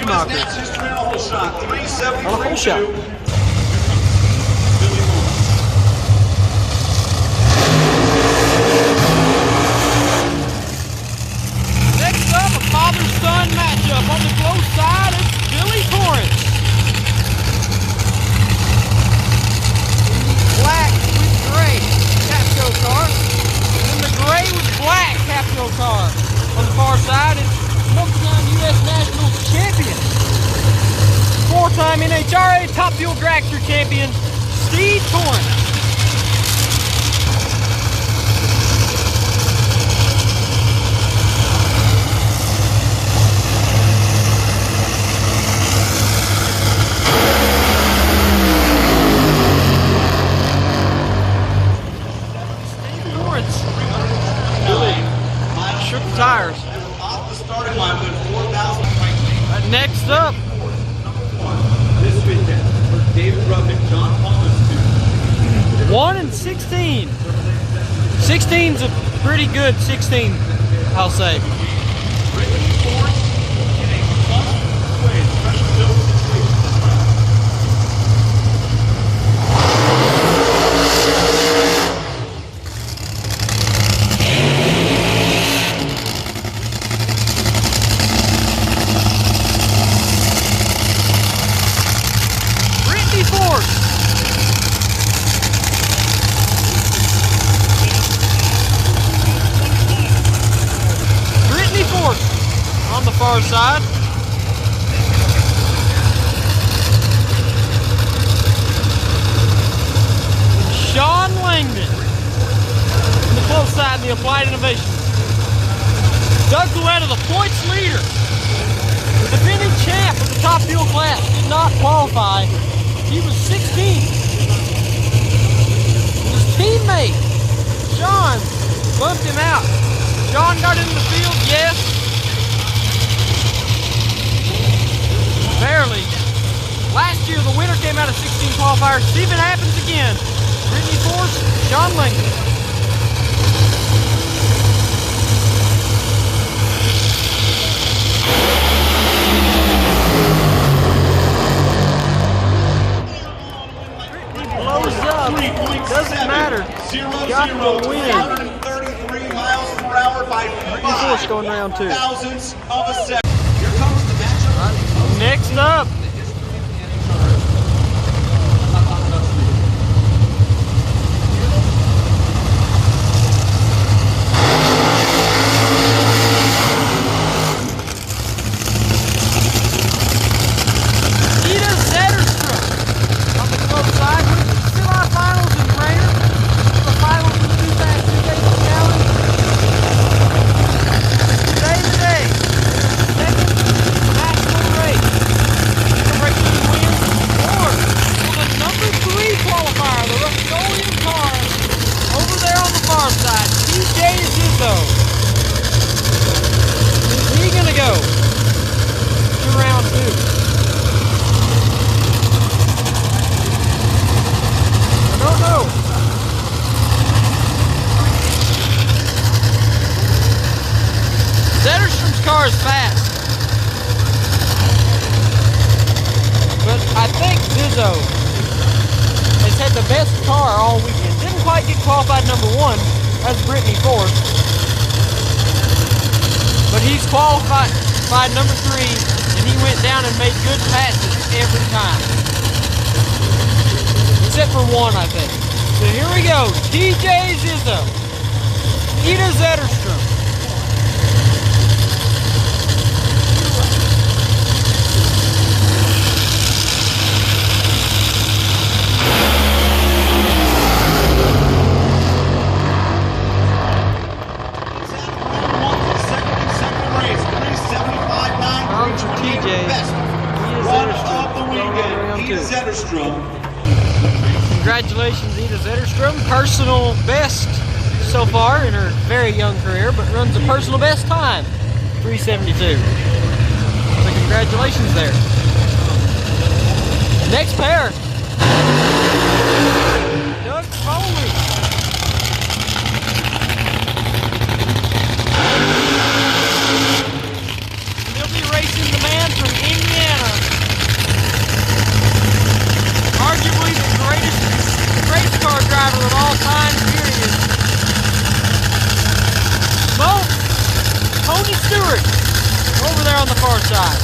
Schumacher. On a whole shot. Next up, a father-son matchup. On the close side, it's Billy Torrance. Black with gray Capco car. And the gray with black Capco car. On the far side, it's multi-time U.S. Nationals champion. Four-time NHRA Top Fuel Dragster champion, Steve Torrance. Shook the tires. Next up, This weekend, for David Rubin, John Thomas, 1 and 16. 16's a pretty good 16, I'll say. On the far side. Sean Langdon. On the close side, the Applied Innovations. Doug Gouetta, the points leader. The defending champ of the Top Fuel class did not qualify. He was 16th. His teammate, Sean, bumped him out. Sean got into the field, yes. Barely. Last year, the winner came out of 16 qualifiers. See if it happens again. Brittany Force, Sean Langdon. Brittany blows up. Doesn't matter. Got the win. 133 miles per hour by Brittany Force going round 2. thousandths of a second. Here comes the matchup. Next up, Ida Zetterstrom on the close side. Semi-finals in Brainerd. The finals in the 2 days challenge. Today. Second national race. The race wins or the number 3 qualifier, the Rustolian car over there on the far side. TJ Zizzo. Is he gonna go to round 2? I don't know. Zetterstrom's car is fast. But I think Zizzo has had the best car all weekend. Didn't quite get qualified number 1. That's Brittany Force. But he's qualified number 3, and he went down and made good passes every time. Except for 1, I think. So here we go. TJ Zizzo. Ida Zetterstrom. Congratulations, Ida Zetterstrom. Personal best so far in her very young career, but runs a personal best time, 372. So congratulations there. Next pair. Doug Foley. He'll be racing the man from Indiana. there on the far side.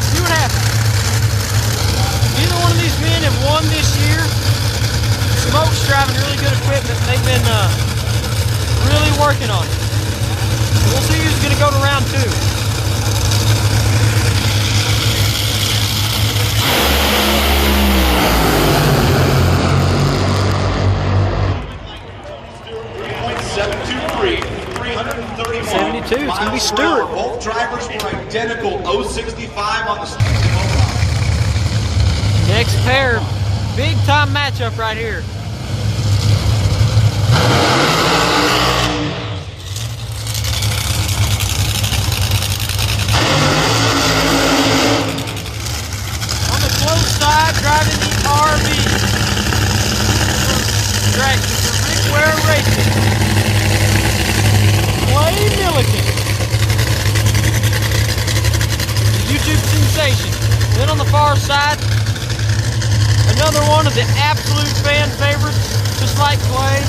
See what happens. Neither one of these men have won this year. Smoke's driving really good equipment. They've been really working on it. So we'll see who's going to go to round 2. It's going to be Stewart. Both drivers were identical. 065 on the Next pair, big time matchup right here. On the close side, driving the RV. Right, the Rick Ware Racing. Clay Milliken. YouTube sensation. Then on the far side, another one of the absolute fan favorites, just like Clay.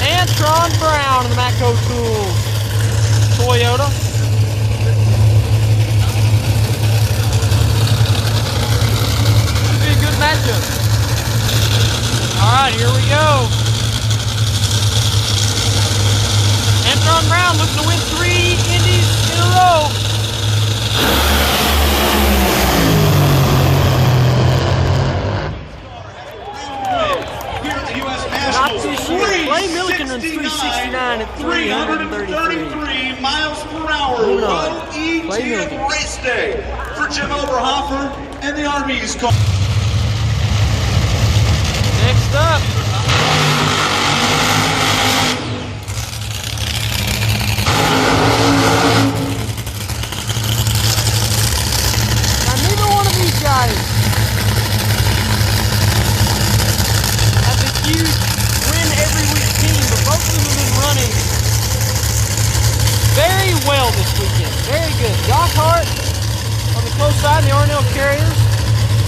Antron Brown in the Matco Tools Toyota. Should be a good matchup. Alright, here we go. Antron Brown looking to win 3 Indies in a row. Not too sure. Clay Milliken runs 369 at 333 miles per hour. OETF race day for Jim Oberhofer and the RV's car. Next up. Now neither one of these guys has a huge win every week team, but both of them have been running very well this weekend. Very good. Josh Hart on the close side, the R&L Carriers.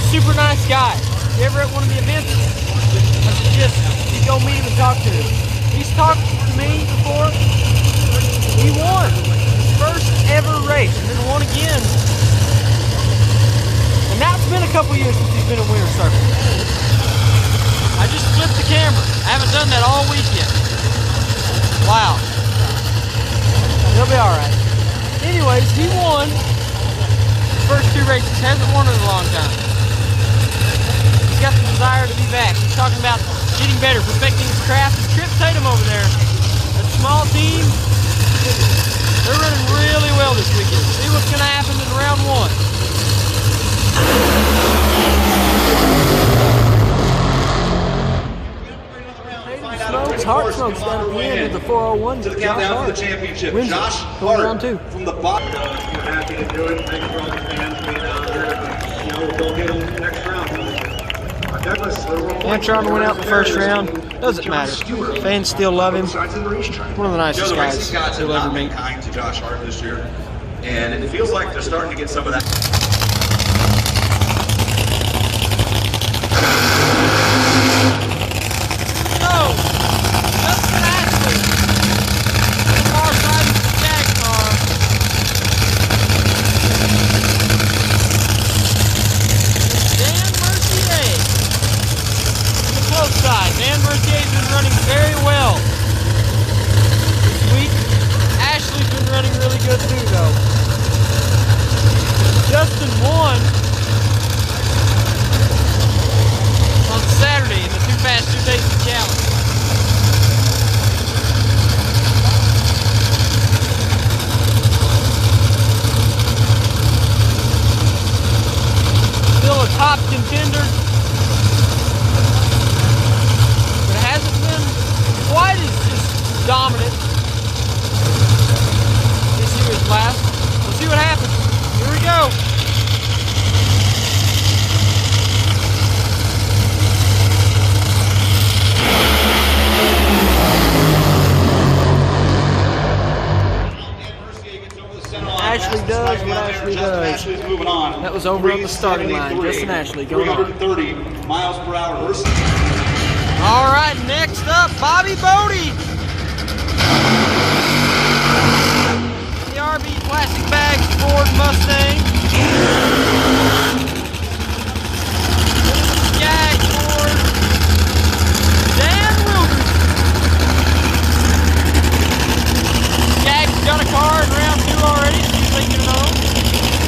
Super nice guy. If you're ever at one of the events, I suggest you go meet him and talk to him. He's talked to me before. He won his first ever race and then won again. And now it's been a couple years since he's been in winter circle. I just flipped the camera. I haven't done that all weekend. Wow. He'll be alright. Anyways, he won his first 2 races. Hasn't won in a long time. He's got the desire to be back. He's talking about getting better, perfecting his craft. And Trip Tatum over there, a small team, they're running really well this weekend. See what's going to happen in round 1. Hart Smoke's down at the end of the 401. To the countdown for the championship. Josh Hart round 2. from the bottom. We're happy to do it. Thanks for all the fans being out there. We'll get them next round. Antron went out in the first round. Doesn't matter. Fans still love him. One of the nicest guys you'll ever meet. Kind to Josh Hart this year, and it feels like they're starting to get some of that. Dan Mercier's been running very well this week. Ashley's been running really good too, though. Justin won on Saturday in the Too Fast 2 Days Challenge. Still a top contender. Quite as just dominant this year's class. We'll see what happens. Here we go. Ashley does what Ashley does. That was over on the starting line. Justin Ashley going on. 330 miles per hour versus. All right, next up, Bobby Bodie. Ford Mustang. Jag Ford. Dan Wilkerson. Jag's got a car in round 2 already. He's thinking it on.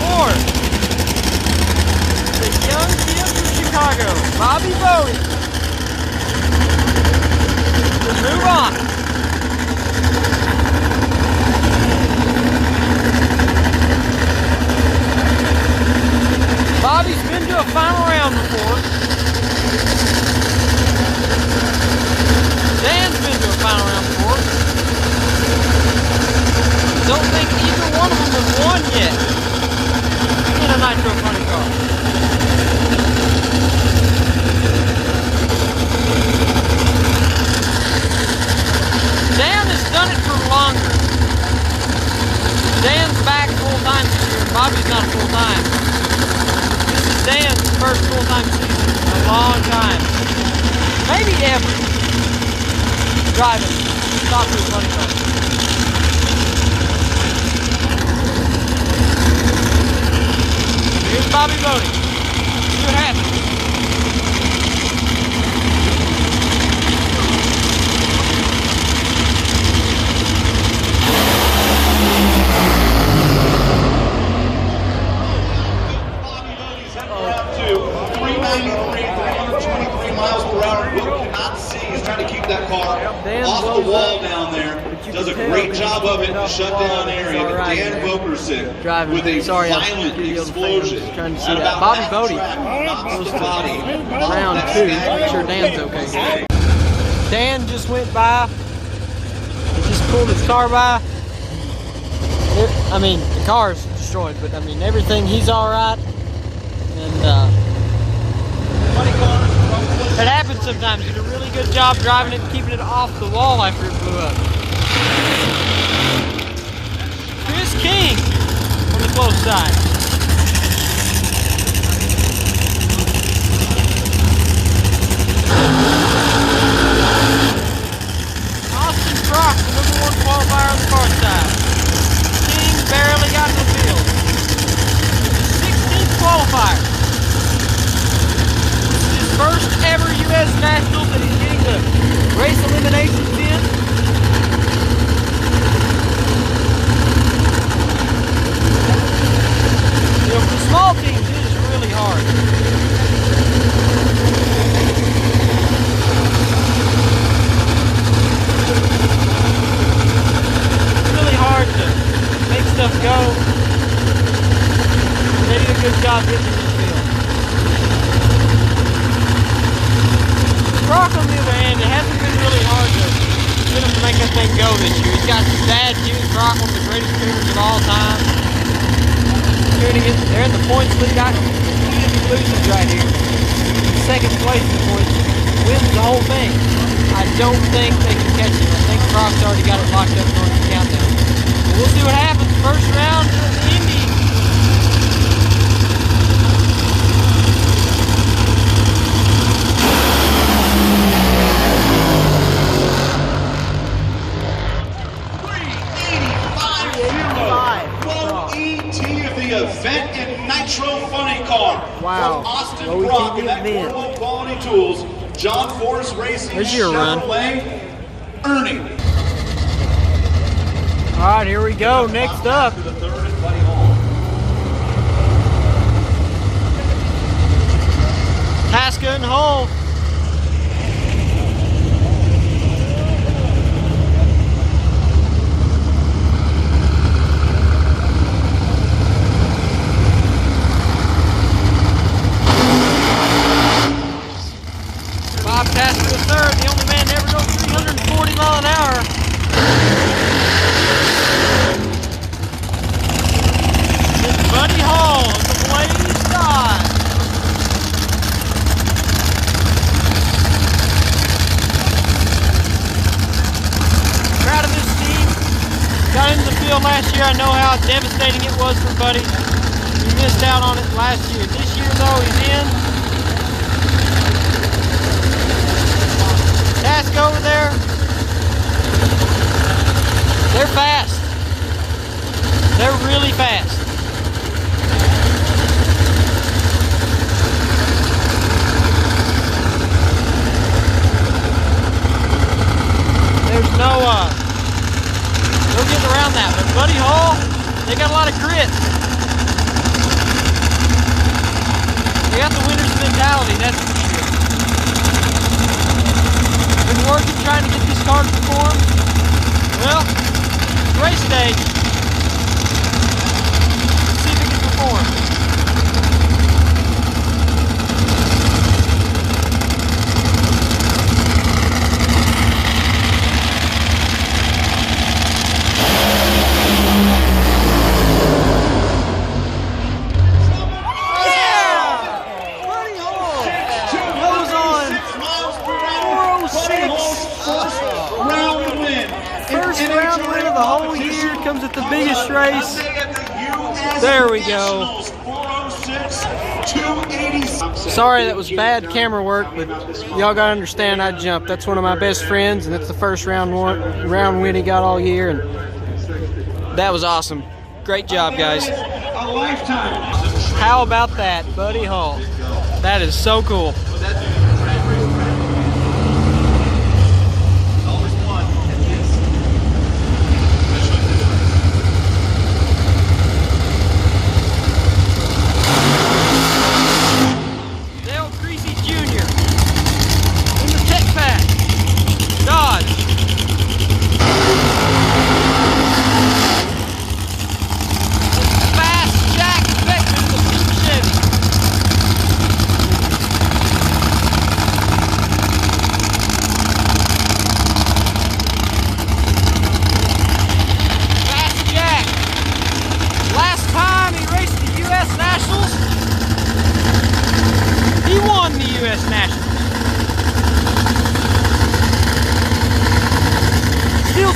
Ford. The young kid from Chicago, Bobby Bodie. Let's move on. Bobby's been to a final round before. Dan's been to a final round before. Don't think either one of them has won yet in a Nitro funny car. Dan has done it for longer. Dan's back full-time this year, and Bobby's not full-time. This is Dan's first full-time season in a long time. Maybe ever. Driving top of his funny car. Here's Bobby Bodie. See what happens. Round 2, 393, 323 miles per hour. What we cannot see is trying to keep that car off the wall down there. Does a great job of it in the shutdown area. But Dan Wilkerson with a violent explosion. Trying to see that. Bobby Bodie goes to round 2. Make sure Dan's okay. Dan just went by. He just pulled his car by. I mean, the car's destroyed, but I mean, everything, he's alright. And it happens sometimes. You did a really good job driving it and keeping it off the wall after it blew up. Chris King on the close side. Austin Brock, the #1 qualifier on the far side. King barely got in the field. 16th qualifier. First ever U.S. Nationals that he's getting the race eliminations in. You know, for small teams, it is really hard. It's really hard to make stuff go. They did a good job getting in the field. Brock, on the other hand, it hasn't been really hard to get him to make that thing go this year. He's got his dad, Jimmy Brock, one of the greatest tuners of all time. They're in the points lead. He loses right here. Second place in the points, wins the whole thing. I don't think they can catch him. I think Brock's already got it locked up on the countdown. But we'll see what happens. First round of the Indy. Event and Nitro Funny Car. Wow. From Austin Brock and that Portable Quality Tools, John Force Racing, There's your Chevrolet, Ernie. All right, here we go. Next up. To the third and Buddy Hall. Haska and Hull. Bob Tasker third, the only man to ever go 340 miles an hour. It's Buddy Hall of the Blaze Side. Proud of this team. Got into the field last year. I know how devastating it was for Buddy. He missed out on it last year. This year, though, he's in. Task over there. They're fast. They're really fast. no getting around that. But Buddy Hall, they got a lot of grit. They got the winner's mentality, that's for sure. Been working trying to get this car to perform. Well, race day. Let's see if it can perform. Comes at the biggest race. There we go. Sorry that was bad camera work, but y'all gotta understand I jumped. That's one of my best friends, and that's the first round win he got all year, and that was awesome. Great job, guys. How about that, Buddy Hall? That is so cool.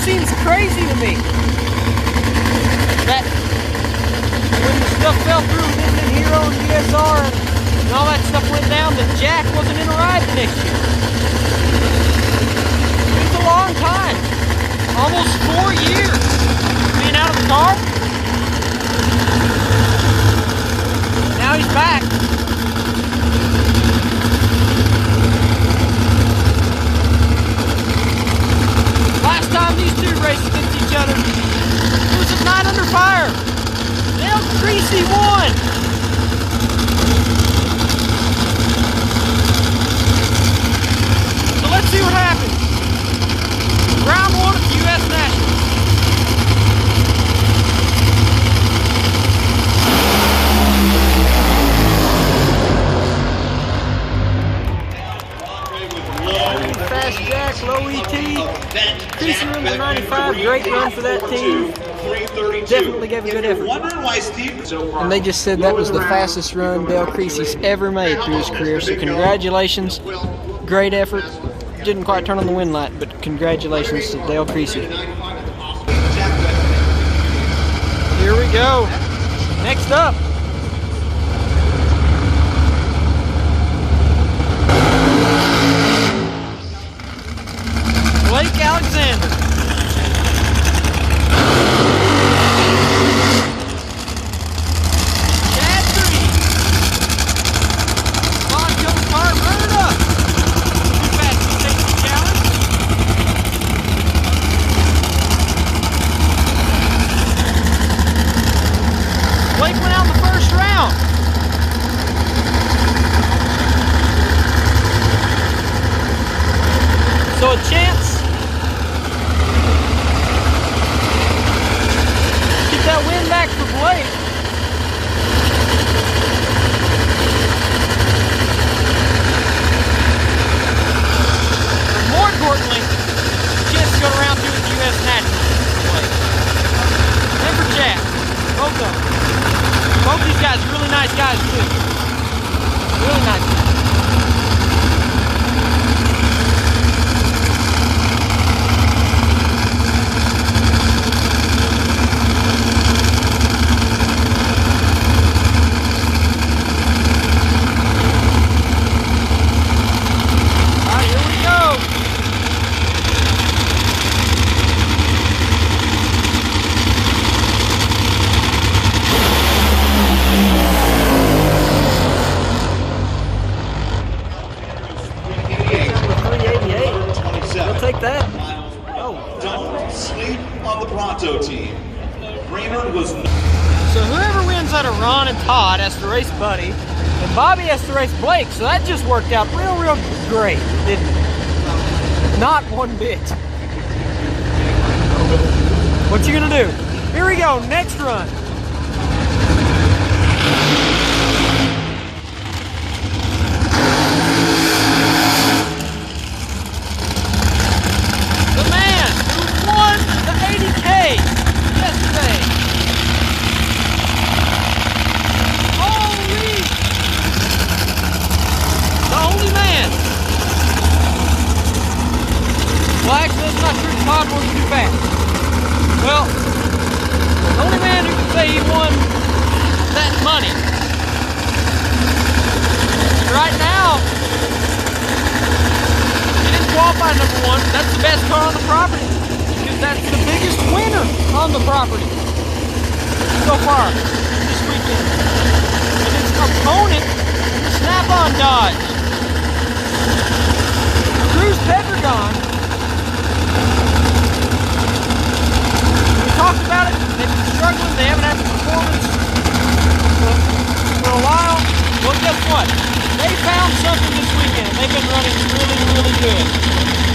Seems crazy to me that when the stuff fell through with Infinite Hero and USR and all that stuff went down, that Jack wasn't in a ride the next year. It's a long time. Almost 4 years being out of the car. Now he's back. Last time these two raced against each other, it was at Night Under Fire. Dale Creasy won. So let's see what happens. Round 1 of the U.S. Nationals. Fast Jack, low ET. Creasy run the 95, great run for that team. Definitely gave a good effort. And they just said that was the fastest run Dale Creasy's ever made through his career, so congratulations. Great effort. Didn't quite turn on the win light, but congratulations to Dale Creasy. Here we go. Next up. Blake Alexander. Chad Green. Bonco Carberta. Fastest safety challenge. Blake went out in the first round. So a chance. That win back for Blake. But more importantly, a chance to go to round 2 at the U.S. Nationals for Blake. And for Jack. Both of them. Both these guys are really nice guys too. Really nice guys. Sleep on the Pronto team. Brainerd was. So whoever wins out of Ron and Todd has to race Buddy, and Bobby has to race Blake. So that just worked out real great, didn't it? Not one bit. What you gonna do? Here we go, next run. The man who won the 80K yesterday. Holy! The only man. Well, actually, that's not true. Todd wasn't too fast. Well, the only man who can say he won that money. And right now, he didn't qualify number one. That's the best car on the property. Because that's the biggest winner on the property so far this weekend. And his opponent, Snap-on Dodge. Cruz Pedragon. Talked about it, they've been struggling, they haven't had the performance for a while. Well, guess what? They found something this weekend. They've been running really good.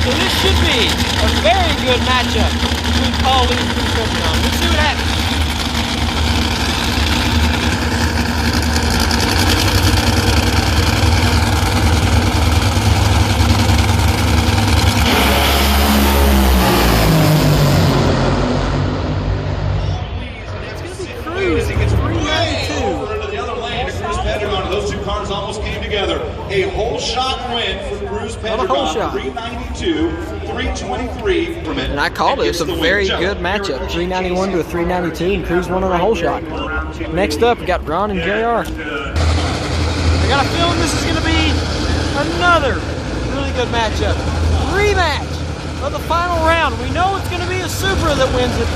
So this should be a very good matchup between Paul Lee and Cruz Pedragon. Let's see what happens. Almost came together. A whole shot win for Cruz Pedragon. 392, 323. And I called it. It's a very good matchup. 391 to a 392, and Cruz won on a whole shot. Next up, we got Ron and JR. I got a feeling this is going to be another really good matchup. Rematch of the final round. We know it's going to be a Supra that wins it.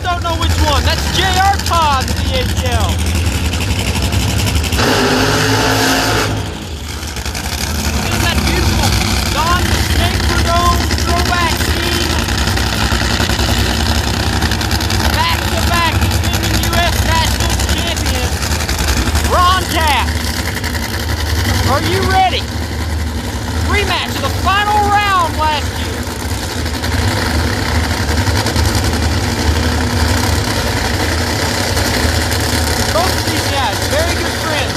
Don't know which one. That's JR Todd, the DHL. Isn't that beautiful? Don the Snake Dome throwback scene. Back-to-back defending U.S. Nationals champion, Ron Tapp. Are you ready? Rematch of the final round last year. Both of these guys, very good friends.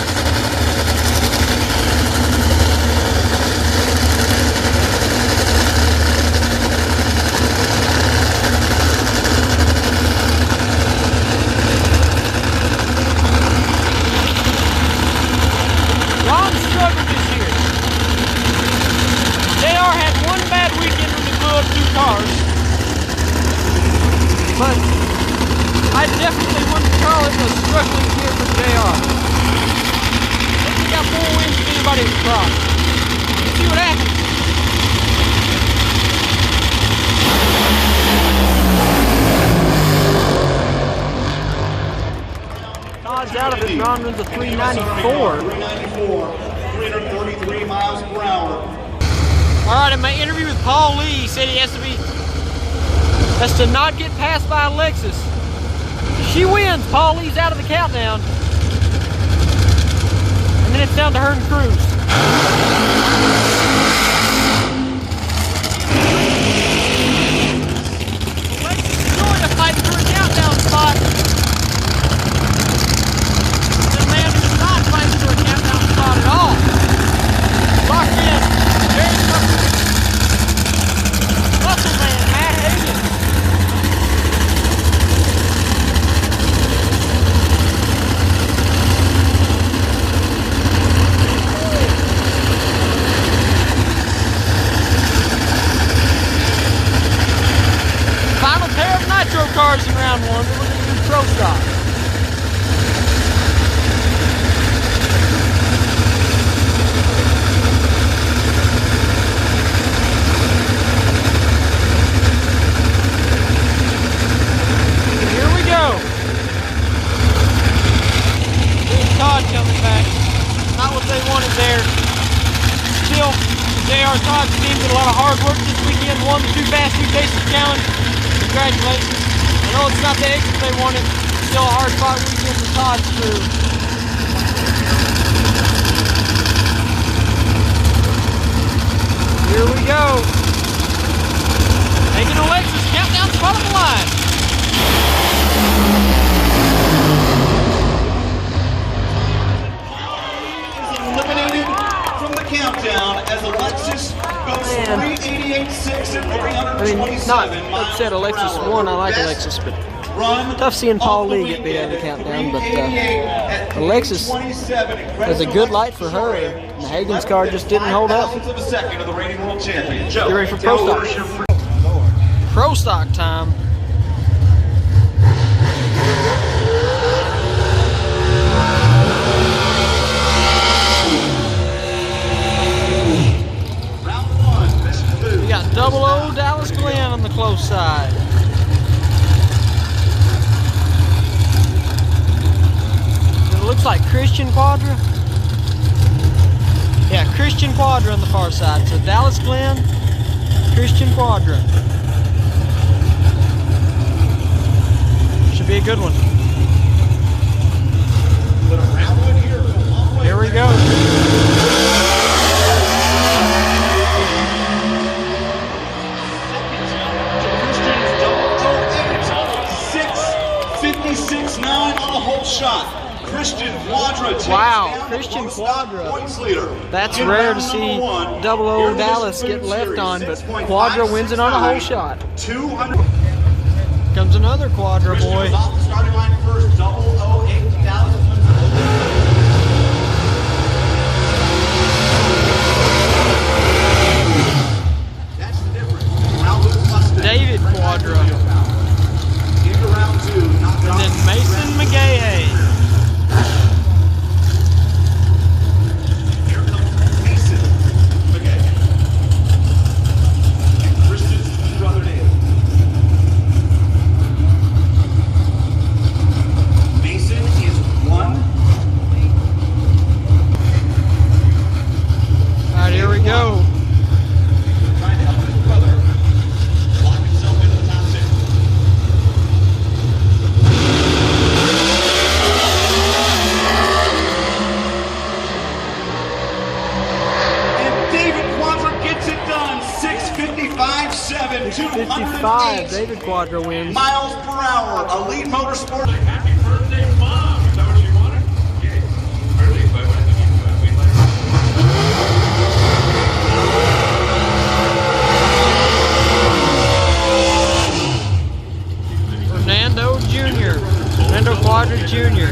Ron struggled this year. JR had one bad weekend when he blew up two cars. But I definitely wouldn't call it a struggling year for JR. I think he got more wins than anybody at the cross. Let's see what happens. Todd's out of it. Ron runs a 394. 333 miles per hour. All right, in my interview with Paul Lee, he said he has to not get passed by a Lexus. She wins. Paul Lee's out of the countdown. And then it's down to her and Cruz. Lexus is going to fight for a countdown spot. The man who's not fighting for a countdown spot at all. Locked in. Very comfortable. Muscle man, Matt Hagen. JR Todd's team did a lot of hard work this weekend, won the Too Fast, Too Tasty Challenge. Congratulations. I know it's not the exit they wanted, still a hard fought weekend for Todd's crew. Here we go. Megan Alexis, countdown to bottom of the line. Eliminated from the countdown as Alexis goes 388.6 and 327 not miles upset Alexis per hour. won. I like Best Alexis, but run tough seeing Paul of the Lee get beat out of the countdown. But 388 at Alexis 327. was a good light for her, and the Hagen's car just didn't hold up. 5,000ths of a second of the reigning world champion. Get ready for Pro Stock. Pro Stock time. We got double O Dallas Glenn on the close side. It looks like Christian Quadra. Yeah, Christian Quadra on the far side. So Dallas Glenn, Christian Quadra. Should be a good one. Here we go. Shot. Christian Quadra takes wow, down Christian the Pro-Stock Quadra. points leader. That's In rare round to see one, double here O in the Dallas Food get left Series, on, but 6.569, Quadra wins it on a whole shot. 200. Comes another Quadra Christian boy. was off the starting line first. 008 Dallas. That's the difference. Round one Mustang. David Quadra. Into round two. And then Mason McGahey. Here comes Mason McGahey. And Christian's brother David. Mason is one. All right, here we go. Trying to help his brother lock himself into the top 10. And David Quadra gets it done. 6:55.7, 55. 208 David Quadra wins. miles per hour. Elite Motorsport. Happy birthday, Mom! Is that what you wanted? Yeah. Birthday, but I think you can wait later. Fernando Jr. Fernando Quadra Jr.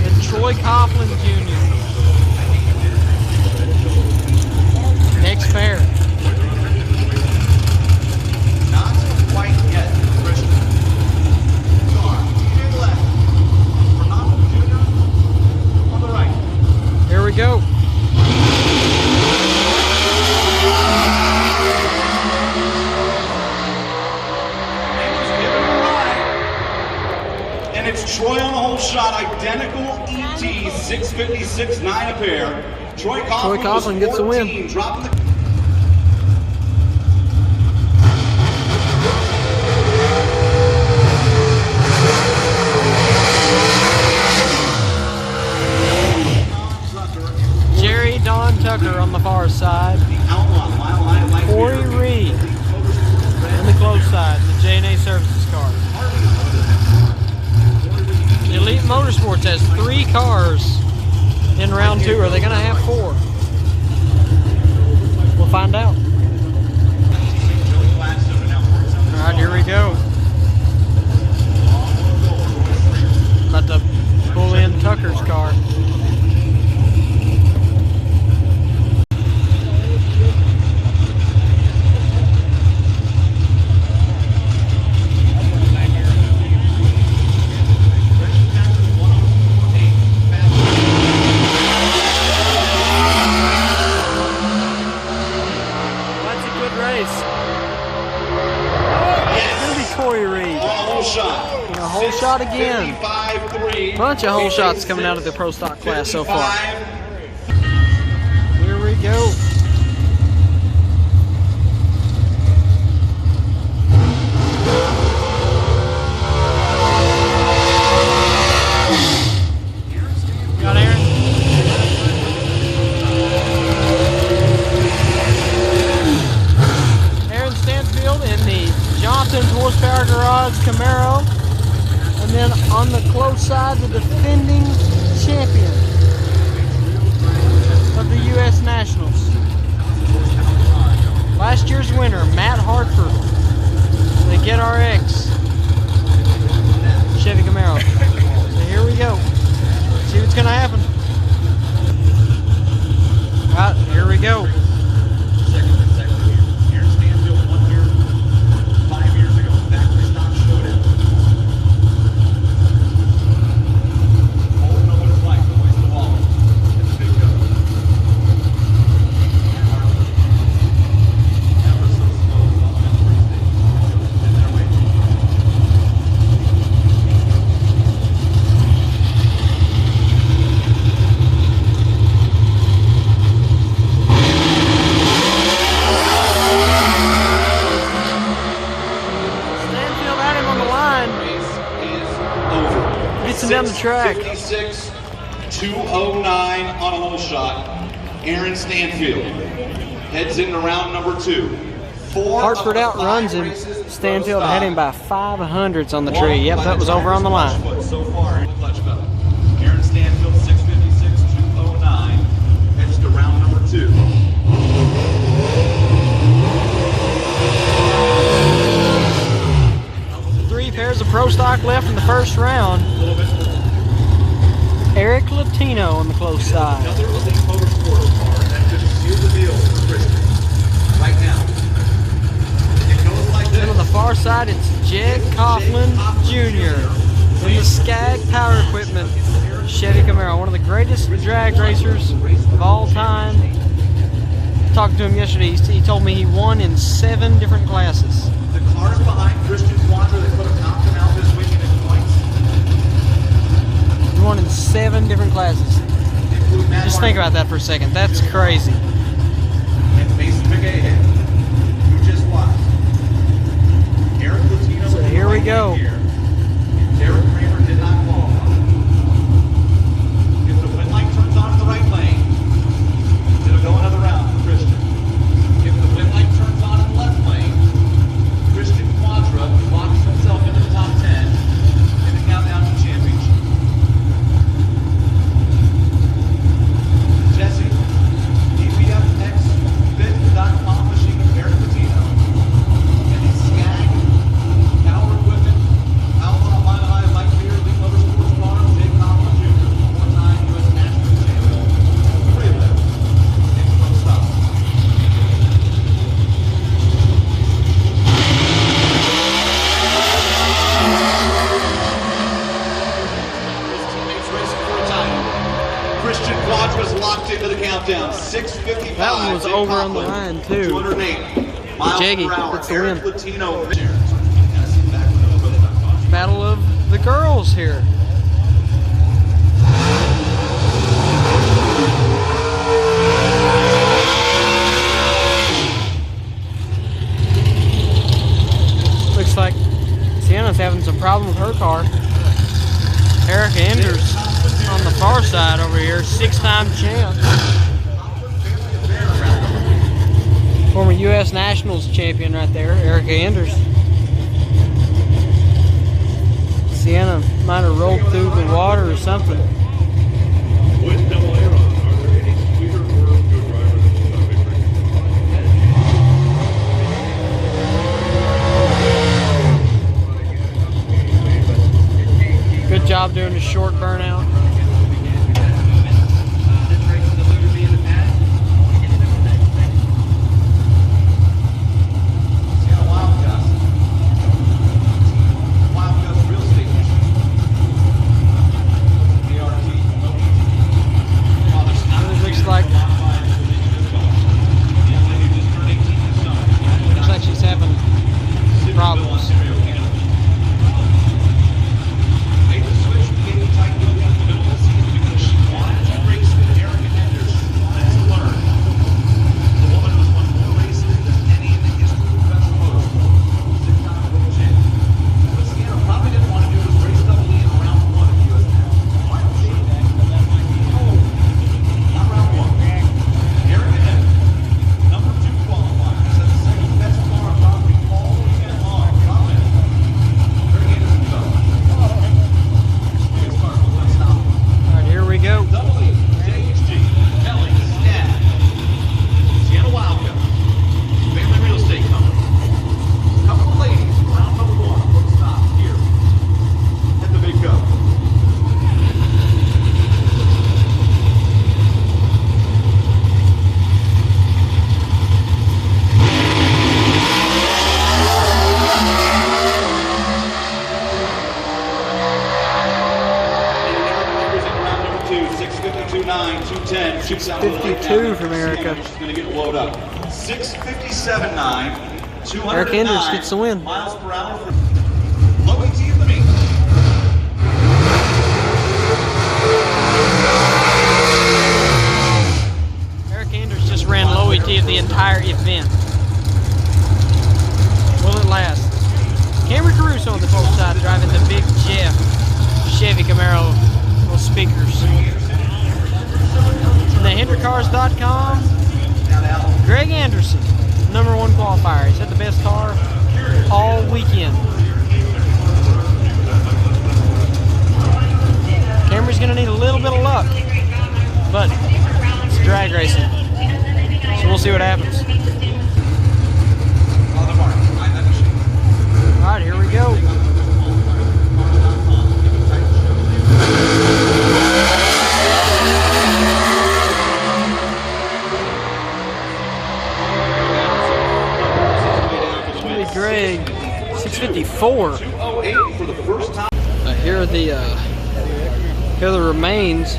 And Troy Coughlin Jr. Next pair. Not quite yet, Christian. Car to the left. Fernando Jr. on the right. Here we go. And it's Troy on the whole shot, identical ET, 6:56.9 a pair. Troy Coughlin gets the win. Dropping the Jerry Don Tucker on the far side. outlaw, mile line, light Corey beer. Reed on the close side, the J&A Services car. Elite Motorsports has 3 cars in round 2. Are they going to have 4? We'll find out. All right, here we go. About to pull in Tucker's car. Corey Reed. Whole shot. A whole shot again. 55.3. Bunch of whole shots coming out of the Pro Stock class so far. we go. Got Aaron. Aaron Stanfield in the Johnson Horsepower Garage Camaro. And then on the close side, the defending champion of the U.S. Nationals. Last year's winner, Matt Hartford. The Get RX Chevy Camaro. So here we go. See what's going to happen. All right, here we go. Aaron Stanfield won here 5 years ago. Factory stock showdown. All know what it's like to waste the wall. It's a big go. Ever so slow, about that first stage. In their way. Stanfield had him on the line. Race is over. Gets him down the track. 6:56, 2:09 on a hole shot. Aaron Stanfield heads into round number 2. Hartford outruns him. Stanfield had him by 500ths on the tree. Yep, that was over on the line. So far in the clutch pedal. Aaron Stanfield 6:56, 2:09 heads to round number 2. Three pairs of pro stock left in the first round. Eric Latino on the close side. Another Elite Motorsport car that could seal the deal for Christian right now. It goes like this. Then on the far side, it's Jed Coughlin Jr. in the Skag Power Equipment Chevy Camaro, one of the greatest drag racers of all time. Talked to him yesterday. He told me he won in 7 different classes. The cars behind Christian Quadra, they could have knocked him out this weekend in points. He won in 7 different classes. Just think about that for a second. That's crazy. And Mason McGahan, who just watched. Eric Latino. So here we go. Derek Kramer did not qualify. If the wind light turns on in the right lane, it'll go another round for Christian. If the wind light turns on in the left lane, Christian Quadra locks himself into the top 10 in the countdown to championship. Jesse, EPFXFit.com machine of Eric Latino, and the Skag Power Equipment, Outlaw Mile High Light Beer, Elite Motorsports car, Jay Coughlin Jr., 4-time U.S. National Champion. 3 of them in the stop. His teammates racing for a title. Christian Quadra's locked into the countdown. 6:55. That one was Jay over on the Coughlin, line, too. 208 miles Jaggy per hour. gets the Eric win. Latino. Battle of the girls here. Looks like Sienna's having some problem with her car. Eric Anders on the far side over here, 6-time champ. Former U.S. Nationals champion right there, Eric Anders. Sienna might have rolled through the water or something. With double Aaron, are there any sweeter words to a driver than the victory? Good job doing the short burnout. They are 6:52.9, 2:10, 52 from Erica. She's going to get loaded up. 6:57.9, 209 Erica Andrews gets the win. miles per hour for low AT in the meet. Erica Andrews just ran low ET of the entire event. Will it last? Cameron Caruso on the pole side driving the big Jeff Chevy Camaro little speakers. And the HendrickCars.com, Greg Anderson, #1 qualifier. He's had the best car all weekend. Cameron's going to need a little bit of luck, but it's drag racing, so we'll see what happens. All right, here we go. Greg, 654. 208 for the first time. Here are the remains.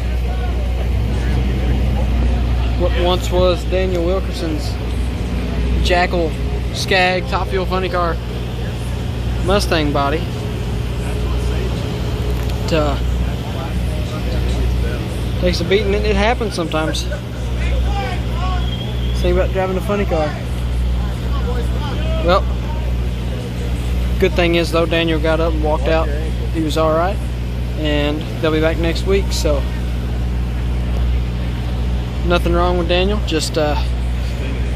What once was Daniel Wilkerson's Jackal Skag Top Fuel Funny Car Mustang body. It takes a beating. It happens sometimes. Think about driving a funny car. Well, good thing is though, Daniel got up and walked out. He was all right, and they'll be back next week. So nothing wrong with Daniel. Just a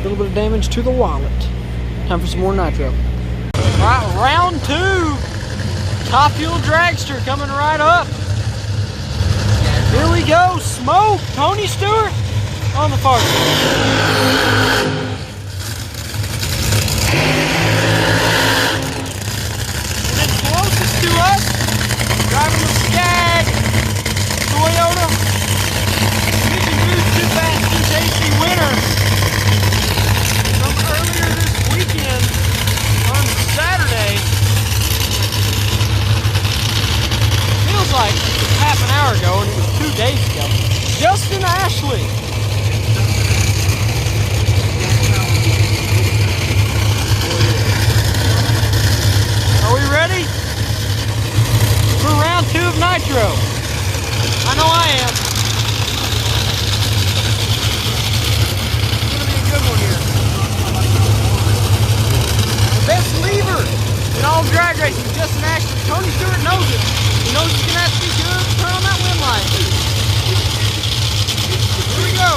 little bit of damage to the wallet. Time for some more Nitro. All right, round 2. Top Fuel Dragster coming right up. Here we go. Smoke. Tony Stewart on the far side. To us, driving the Skag Toyota Mission Boost 2 Fast 2 Tasty winner from earlier this weekend on Saturday. Feels like half an hour ago, and it was 2 days ago. Justin Ashley. Are we ready? For round 2 of Nitro. I know I am. It's gonna be a good one here. The best lever in all drag racing, Justin Ashley. Tony Stewart knows it. He knows he's gonna have to be good to turn on that wind line. Here we go.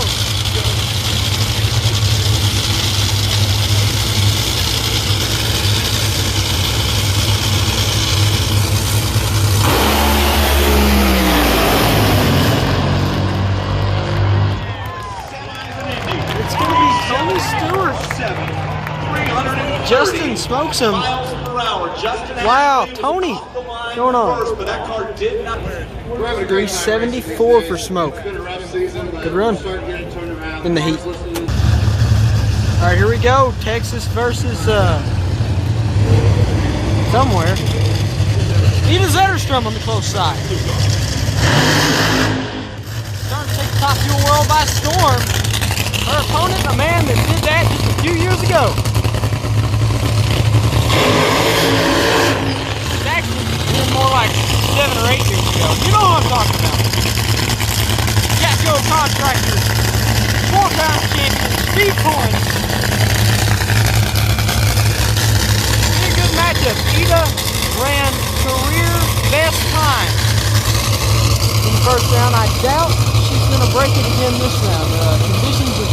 Justin smokes him. Wow, Tony going on. 374 for Smoke. Good run in the heat. All right, here we go. Texas versus somewhere. Ida Zetterstrom on the close side. Starting to take the Top Fuel world by storm. Her opponent, a man that did that just a few years ago. It's actually been more like 7 or 8 years ago. You know what I'm talking about. Jacko Contractor, 4-time champion, speed points. Be a good matchup. Ida ran career best time in the first round. I doubt she's going to break it again this round. Conditions are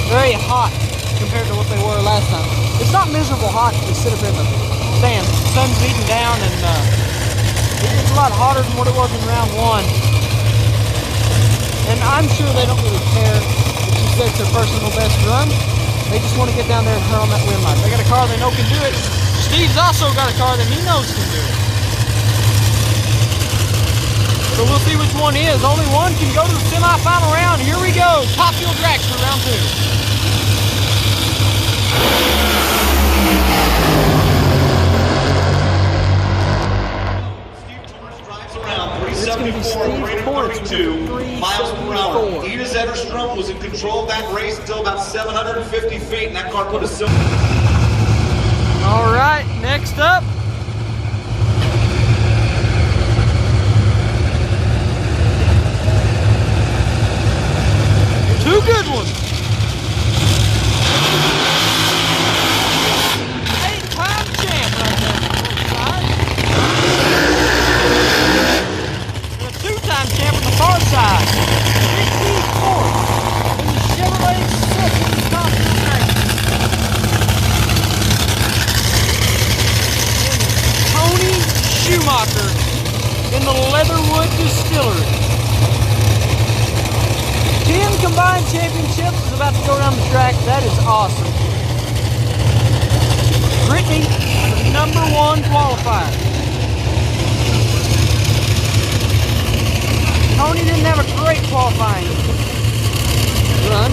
very hot compared to what they were last time. It's not miserable hot to sit up in the stands. The sun's beating down, and it's a lot hotter than what it was in round 1. And I'm sure they don't really care if she sets her personal best run. They just want to get down there and turn on that wind line. They got a car they know can do it. Steve's also got a car that he knows can do it. So we'll see which one is. Only one can go to the semifinal round. Here we go. Top Fuel Drax for round 2. It's going to be Steve Points with 372 miles per hour. 374. Ida Zetterstrom was in control of that race until about 750 feet, and that car put a silver. All right, next up. Two good ones. 8-time champ right there. And a 2-time champ on the far side. 54 in the Chevrolet Sessions Conference race. Tony Schumacher in the Leatherwood Distillery. 10 combined championships is about to go around the track. That is awesome. Brittany, the #1 qualifier. Tony didn't have a great qualifying run.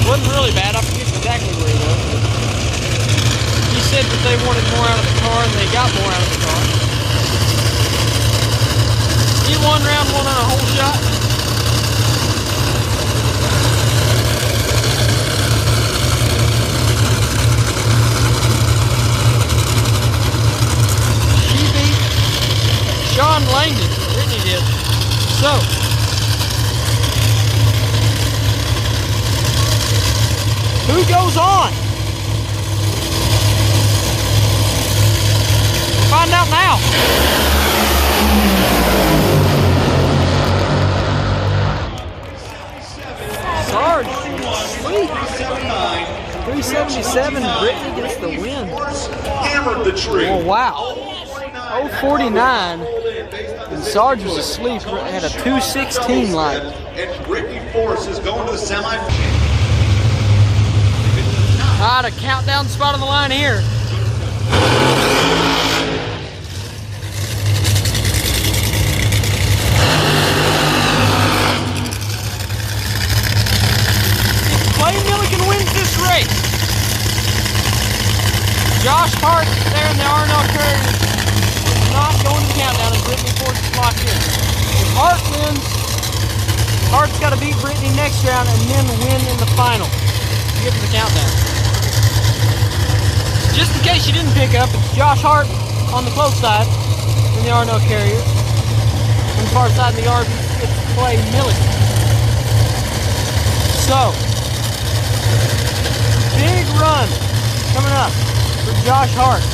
Wasn't really bad. I forget exactly where he was. He said that they wanted more out of the car and they got more out of the car. He won round 1 on a whole shot. Sean Langdon, Brittany did. So, who goes on? We'll find out now. Sarge, sweet. 377, Brittany gets the win. Hammered the tree. Oh, wow. 049. And Sarge was asleep, had a 216 line. And Brittany Force is going to the semifinals. All right, a countdown spot on the line here. If Clay Milligan wins this race, Josh Hart there in the R&L Courier not going to the countdown as Brittany Force is locked in. If Hart wins, Hart's got to beat Brittany next round and then win in the final to get to the countdown. Just in case you didn't pick up, it's Josh Hart on the close side in the R&L Carrier. On the far side in the RB, it's Clay Milligan. So, big run coming up for Josh Hart.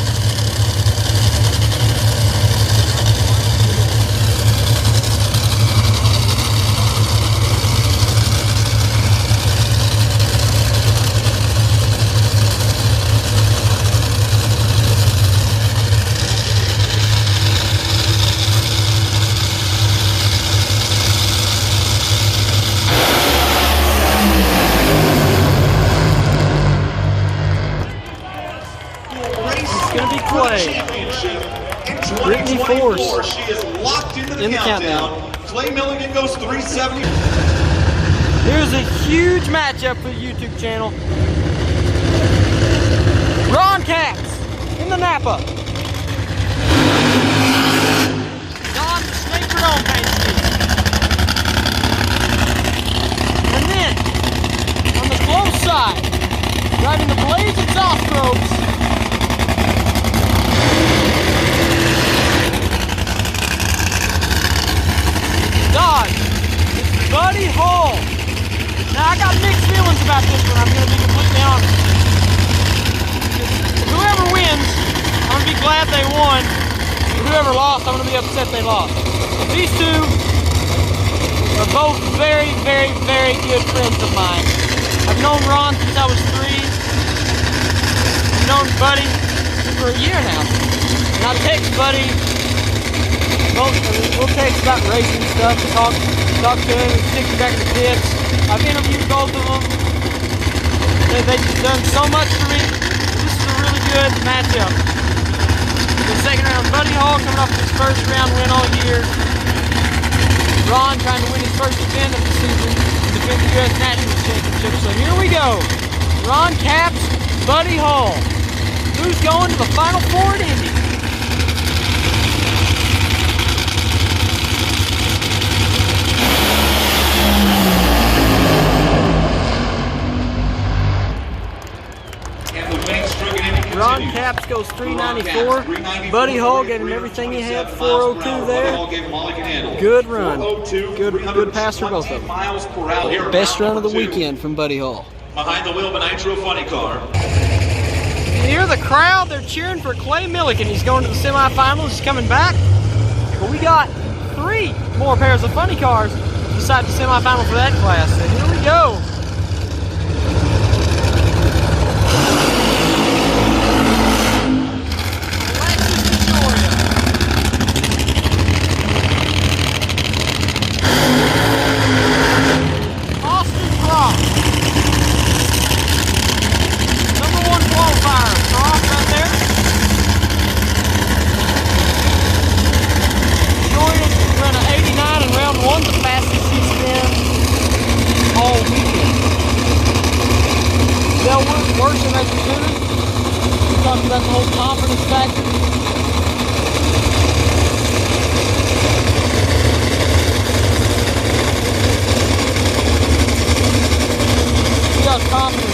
Brittany Force she is locked into the in the countdown. Clay Milligan goes 370. Here's a huge matchup for the YouTube channel. Ron Katz in the Napa. Don the Snake Renone paint scheme. And then, on the close side, driving the Blaze exhaust probes, Dodge, it's Buddy Hall. Now I got mixed feelings about this one, I'm going to be completely honest. Whoever wins, I'm going to be glad they won. Whoever lost, I'm going to be upset they lost. These two are both very, very, very good friends of mine. I've known Ron since I was 3. I've known Buddy for a year now. And I text Buddy. We'll text about racing stuff, talk to him, stick him back in the pits. I've interviewed both of them. They've done so much for me. This is a really good matchup. The second round, Buddy Hall coming off his first round win all year. Ron trying to win his first event of the season and defend the U.S. National Championship. So here we go. Ron Capps, Buddy Hall. Who's going to the Final Four at Indy? laps goes 394. Buddy Hall gave him everything he had, 402 there. Good run. Good pass for both of them. Best run of the weekend from Buddy Hall. Behind the wheel of a Nitro funny car. You hear the crowd, they're cheering for Clay Milliken. He's going to the semifinals, he's coming back. But we got 3 more pairs of funny cars beside the semifinal for that class. So here we go. About the whole confidence factor. See how confident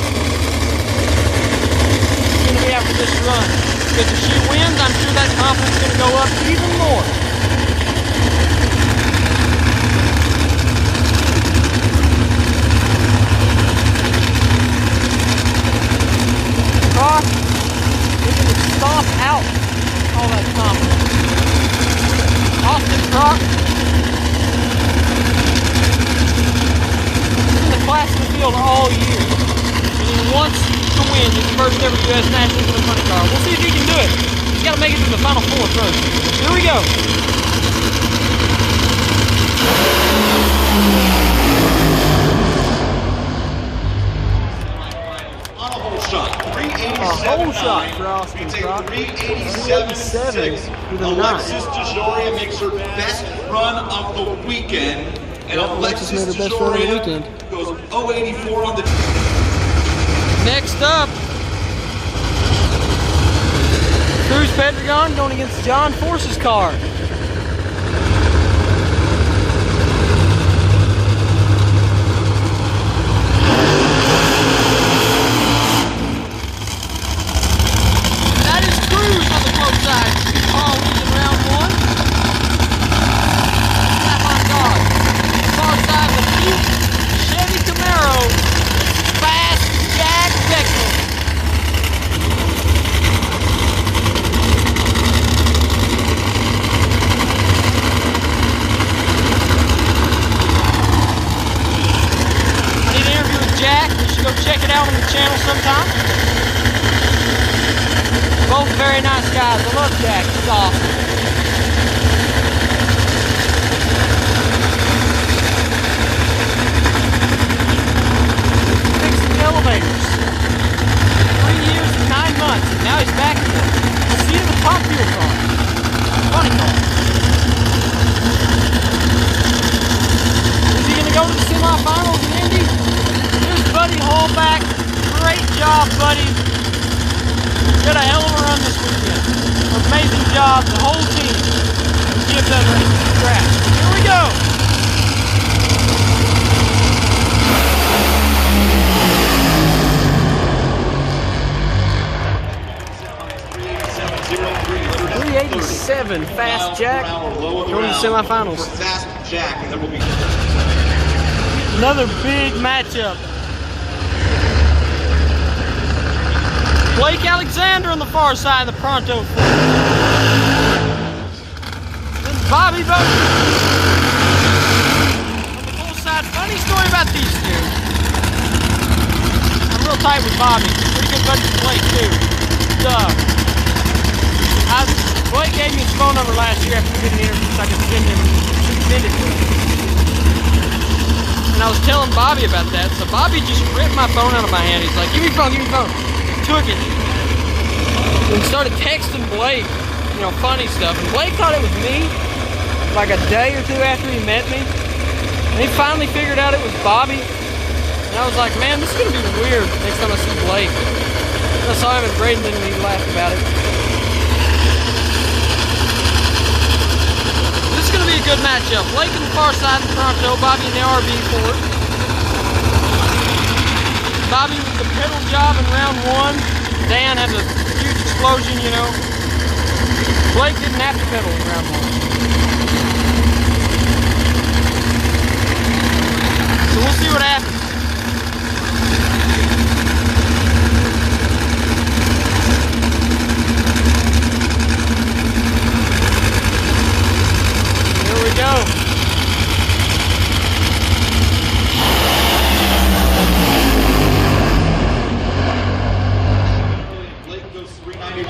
she's going to be after this run. Because if she wins, I'm sure that confidence is going to go up even more. Stomp out all that confidence. Austin Crock he's in the class in the field all year. And he wants to win his first ever U.S. Nationals in a funny car. We'll see if he can do it. He's got to make it to the final 4 first. Here we go. A whole shot for Austin Crock. 387.6 with a 9. Alexis DeJoria makes her best run of the weekend. And Alexis made her best run of the weekend. Goes 084 on the... Next up, Cruz Pedregon going against John Force's car. Check it out on the channel sometime. Both very nice guys. I love Jack. He's awesome. Fixing elevators. 3 years and 9 months. And now he's back in the seat of the top fuel car. Funny car. Is he going to go to the semifinals in Indy? Buddy Hall back. Great job, buddy. Did a hell of a run this weekend. Amazing job, the whole team. Give them a scratch. Here we go. .387 Fast Jack going to the semifinals. Fast Jack, and then we'll be... Another big matchup. Blake Alexander on the far side of the Pronto. Then Bobby Bowden on the full side. Funny story about these two. I'm real tight with Bobby. Pretty good buddy with Blake too. Blake gave me his phone number last year after we did an interview so I could send it to him. And I was telling Bobby about that, so Bobby just ripped my phone out of my hand. He's like, give me your phone, give me your phone. Took it. And started texting Blake, you know, funny stuff. And Blake thought it was me, like a day or 2 after he met me. And he finally figured out it was Bobby. And I was like, man, this is going to be weird next time I see Blake. And I saw him at Bradenton and he laughed about it. This is going to be a good matchup. Blake on the far side of the Pronto, Bobby in the RB Ford. Bobby with the pedal job in round 1. Dan had a huge explosion, you know. Blake didn't have to pedal in round 1. So we'll see what happens. Here we go.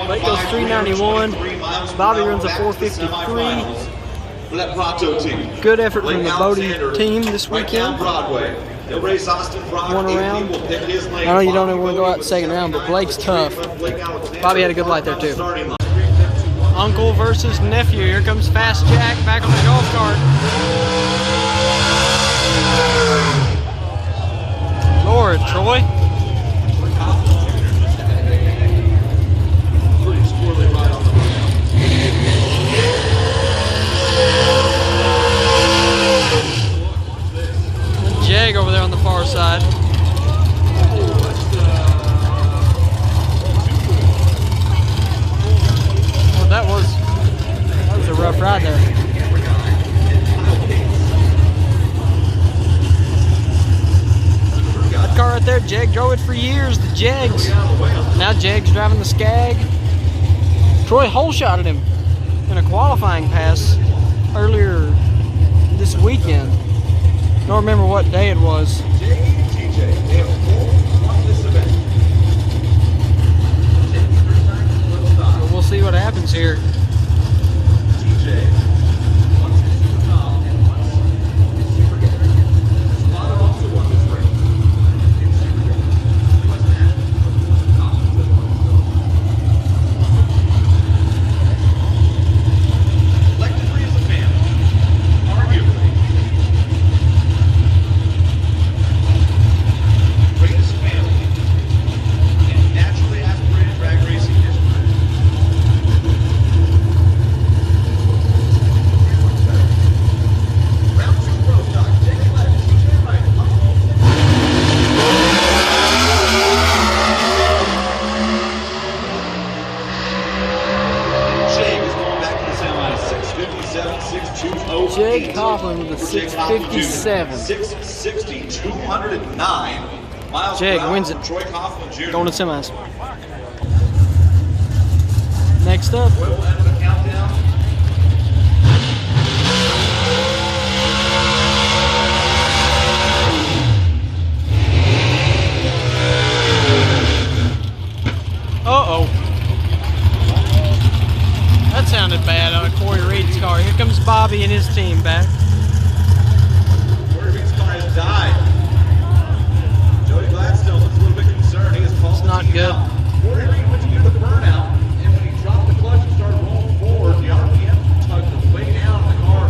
Blake goes 391. Bobby runs a 453. Good effort from the Bodie team this weekend. One around. I know you don't ever want to go out the second round, but Blake's tough. Bobby had a good light there too. Uncle versus nephew. Here comes Fast Jack back on the golf cart. Lord, Troy. Jag over there on the far side. Well, that was a rough ride there. That car right there, Jag drove it for years, the Jags. Now Jag's driving the Skag. Troy hole-shotted him in a qualifying pass earlier this weekend. Don't remember what day it was. But we'll see what happens here. Jag Coughlin with a 657. 660, 209 miles Jag per hour. wins it. Troy Coughlin Jr. Going to semis. Next up. We'll end the countdown. Uh-oh. That sounded bad on Corey Reed's car. Here comes Bobby and his team back. Corey Reed's car has died. Joey Gladstone looks a little bit concerned. He has called It's not good. Corey Reed went to do the burnout, and when he dropped the clutch and started rolling forward, the RPM tugged way down in the car.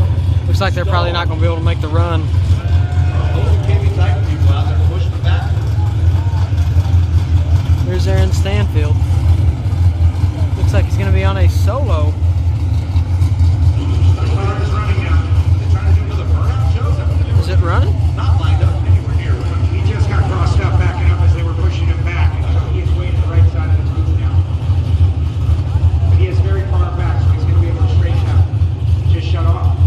Looks like they're probably not going to be able to make the run. Those are KB Titan people out there pushing them back. There's Aaron Stanfield. Looks like he's going to be on a solo. Is it running? Not lined up anywhere near. He just got crossed up, backing up as they were pushing him back. He is way to the right side of the booth now. But he is very far back, so he's going to be able to straighten out. He just shut off.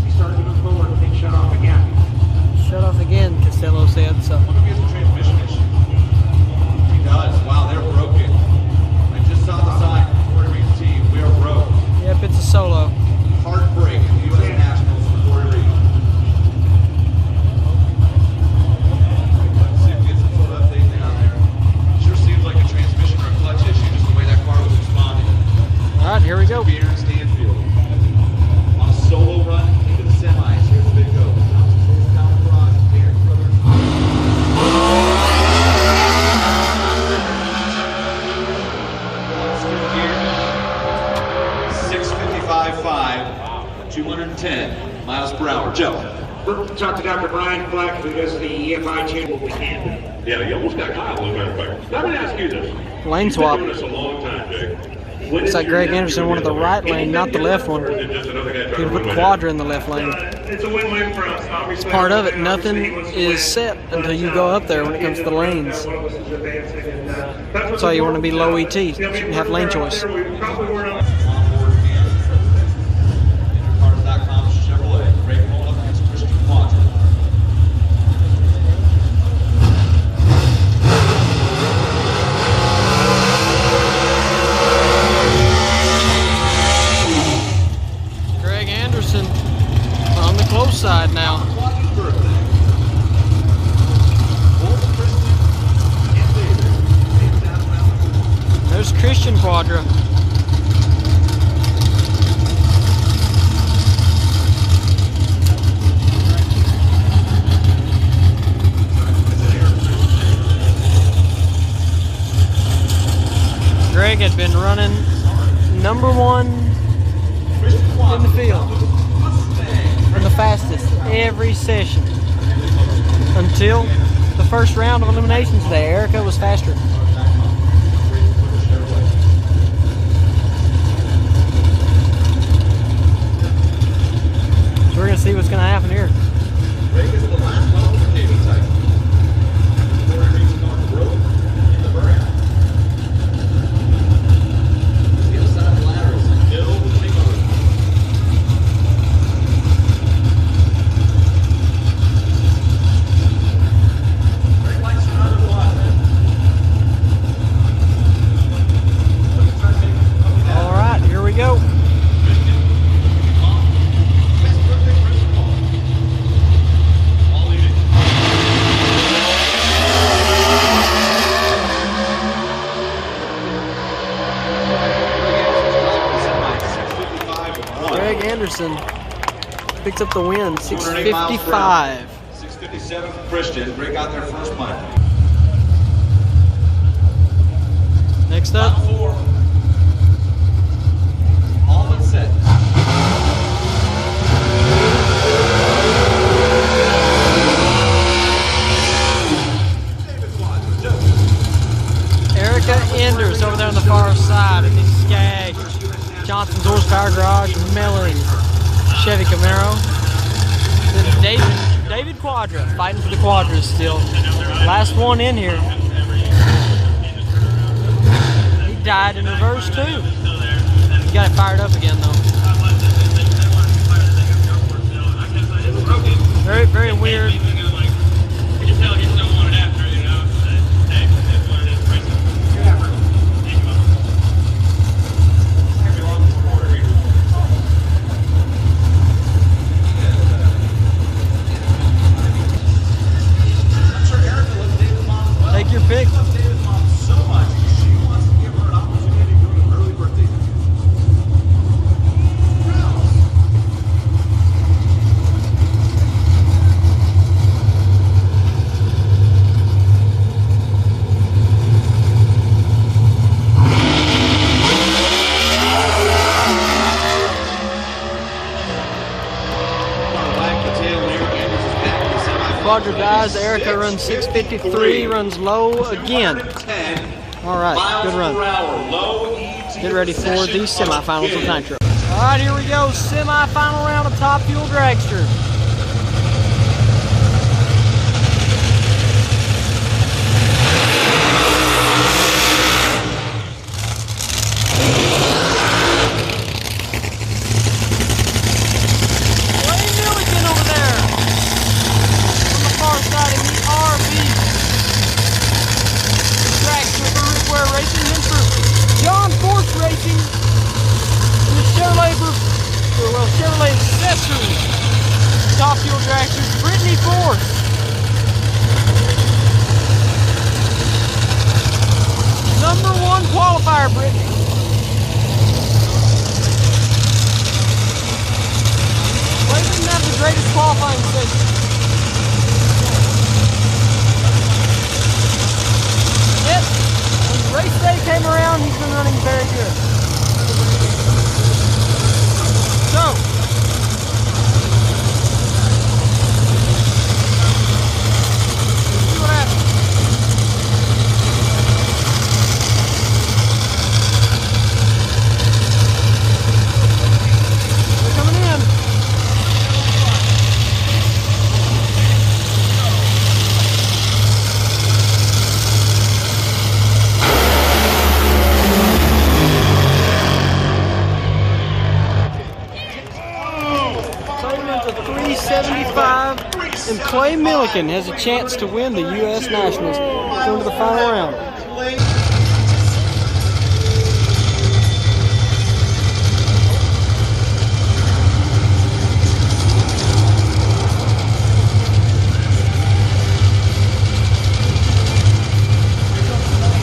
He started to move forward, and then shut off again. Shut off again, Costello said. So. What if he has a transmission issue? He does. Wow, they're broken. I just saw the sign. Corey Reed's team, we are broke. Yep, it's a solo. Heartbreak in the U.S. Nationals for Corey Reed. Let's see if we get some sort of update down there. Sure seems like a transmission or a clutch issue, just the way that car was responding. All right, here we go. Aaron Stanfield on a solo run into the semis. Here's the big go. Down the garage, Aaron Brothers. Skip gear. 655.5, 210 miles per hour. Joe. We'll talk to Dr. Brian Black, who does the EFI channel. We can. Yeah, you almost got Kyle, as a matter of fact. Let me ask you this. Lane swap. You've been doing this a long time, Jake. Looks like Greg Anderson wanted the right lane, not the left one. He put Quadra in the left lane. It's a win-win for us. It's part of it. Nothing is set until you go up there when it comes to the lanes. What was his advancing, and That's why you want to be low ET. You have lane choice. Greg Anderson on the close side now. There's Christian Quadra. Greg had been running #1 in the field and the fastest every session until the first round of eliminations today. Erica was faster. So we're going to see what's going to happen here. Greg is the last qualification type. Before he reaches on the rope in the burnout. The other side of the ladder is still between motors. Greg likes to run a lot, man. All right, here we go. Greg Anderson picks up the win, 6:55. 6:57 for Christian. Greg got there first mile. Next up, Final four. All but set. Erica Enders over there on the far side of the Skag Johnson's Horsepower Garage Mellon Chevy Camaro. Then David Quadra fighting for the Quadras still. Last one in here. He died in reverse too. He got it fired up again though. Very, very weird. Take your pick. David's mom so much, she wants to give her an opportunity to do an early birthday. Quadra dies. Erica runs 6:53, runs low again. All right, good run. Get ready for the semifinals of Nitro. All right, here we go. Semifinal round of Top Fuel Dragster. Chevrolet accessories. Top Fuel Dragsters, Brittany Force. #1 qualifier, Brittany. Well, he didn't have the greatest qualifying session. Yet, when race day came around, he's been running very good. So, Clay Milliken has a chance to win the U.S. Nationals going to the final round.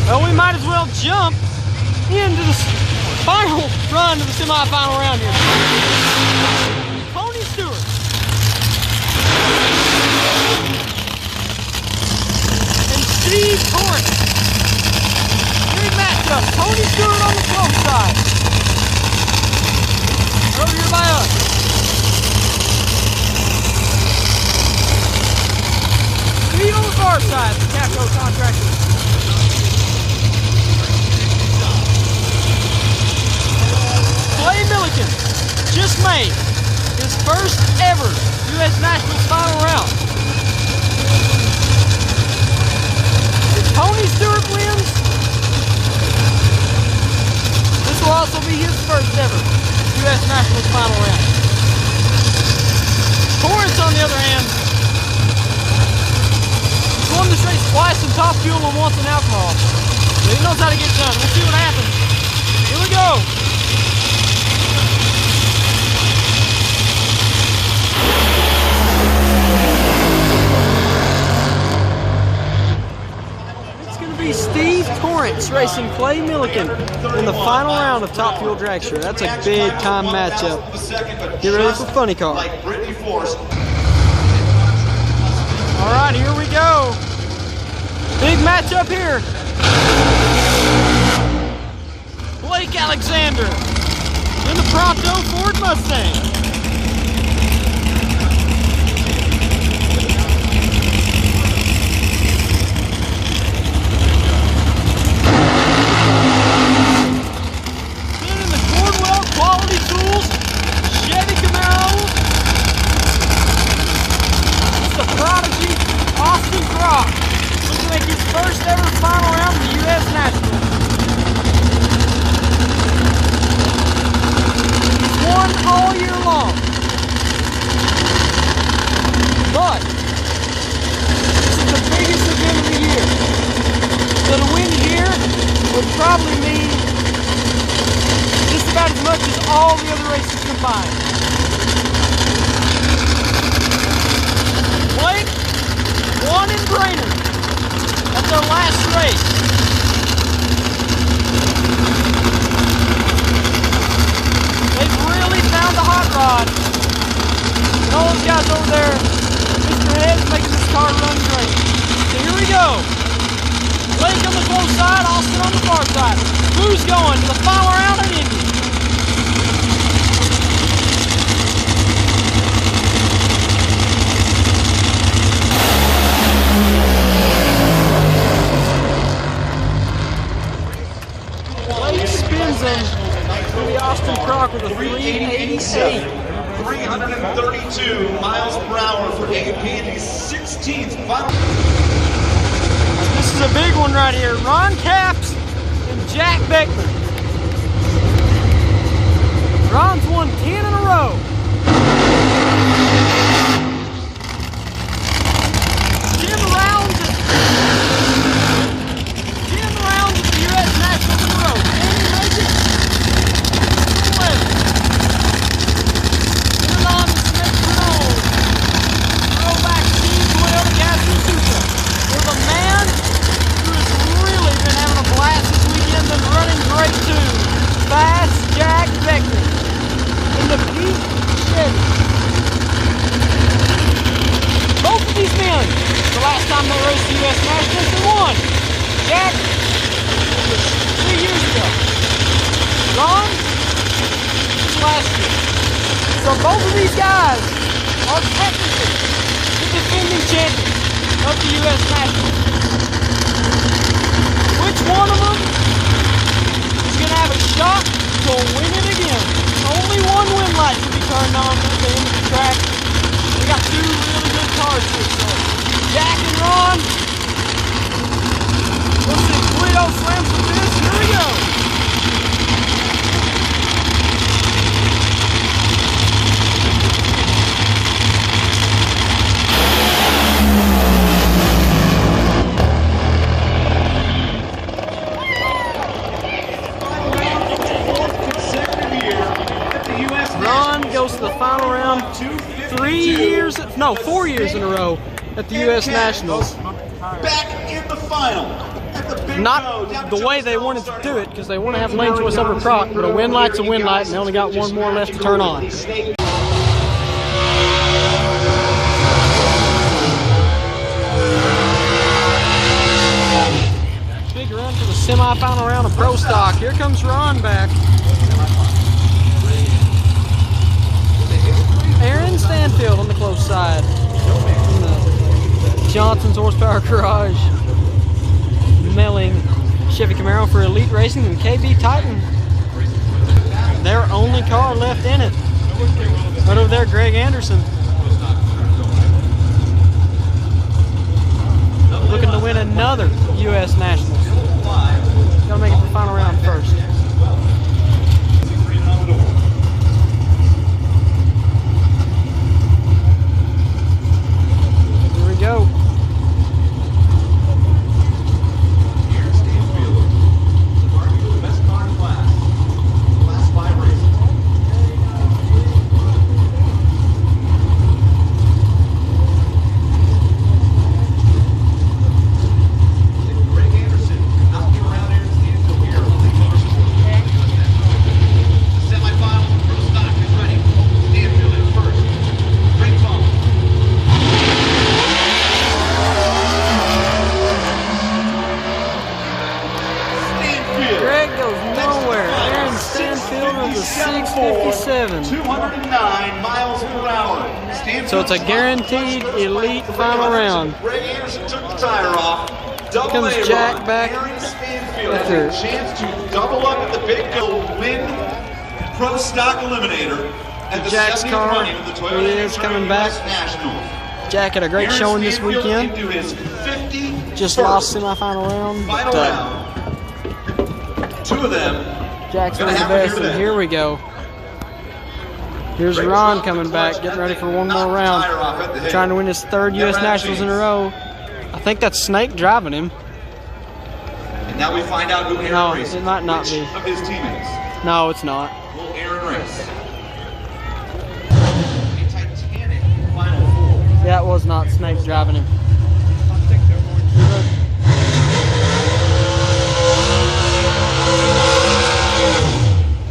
Well, we might as well jump into the final run of the semifinal round here. Tony Stewart. And Steve Torrance. Big matchup. Tony Stewart on the close side. Over here by us. Steve on the far side, the Capco contractor. Clay Milliken just made his first ever U.S. Nationals final round. If Tony Stewart wins, this will also be his first ever U.S. Nationals final round. Torrance, on the other hand, he's won this race twice in Top Fuel and once in alcohol. So he knows how to get it done. We'll see what happens. Here we go. Steve Torrance racing Clay Milliken in the final round of Top Fuel Dragster. That's a big time matchup. Get ready for funny car. Alright, here we go. Big matchup here. Blake Alexander in the Pronto Ford Mustang. Quality Tools, Chevy Camaro. It's the prodigy, Austin Crock, looking to make his first ever final round of the U.S. Nationals. He's won all year long. But this is the biggest event of the year. So to win here would probably mean just about as much as all the other races combined. Blake won in Brainerd. That's our last race. They've really found the hot rod. And all those guys over there, Mr. Head's making this car run great. So here we go. Blake on the close side, Austin on the far side. Who's going to the final round in Indy? Blake spins him to the Austin Crock with a 387. 332 miles per hour for AP in his 16th final. This is a big one right here. Ron Capps and Jack Beckman. Ron's won 10 in a row. 10 rounds of the U.S. Nationals in a row. Can he make it? 11. Moving on to Smith Renault. Throwback Steve Toyota Gasoline Supra. For the man who has really been having a blast this weekend and running great too. Fast Jack Beckman in the Pete Chevy. Both of these men, the last time they raced the U.S. Nationals, they won. Jack, 3 years ago. Ron, this last year. So both of these guys are technically the defending champions of the U.S. Nationals. Which one of them is going to have a shot to win it again? Only one win light to be turned on at the end of the track. We got two really good cars here, so Jack and Ron. Let's see, Guido slams with this. Here we go. years in a row at the U.S. Nationals. Back in the final. At the big Not the way they wanted to do it, because they want to have lane choice over prop, but a win light's a win light, and they only got one more left to turn on. Big run for the semifinal round of Pro Stock. Here comes Ron back. Aaron Stanfield on the close side. Johnson's Horsepower Garage. Melling Chevy Camaro for Elite Racing and KB Titan. Their only car left in it. Right over there, Greg Anderson. Looking to win another U.S. Nationals. Gotta make it to the final round first. Here we go. Greg goes nowhere. Aaron Stanfield of the 657. 209 miles per hour. So it's a guaranteed elite final round. Greg Anderson took the tire off. Double Comes A Jack run. back Aaron Stanfield after- has a chance to double up at the big goal, win Pro Stock Eliminator at the Jack's 70th car, running of the Toyota he is Nitro coming back. US Nationals. Jack had a great Aaron showing this Stanfield weekend. into his 50 Just lost semifinal round. final But round. Two of them. Jack's Gonna doing the happen best, here and today. here we go. Here's Ron coming back, getting ready for one more round. Trying to win his third U.S. Nationals in a row. I think that's Snake driving him. And now we find out who Aaron No, races. it might not Which be. of his teammates No, it's not. will Aaron race? A Titanic Final Four. Yeah, it was not Snake driving him.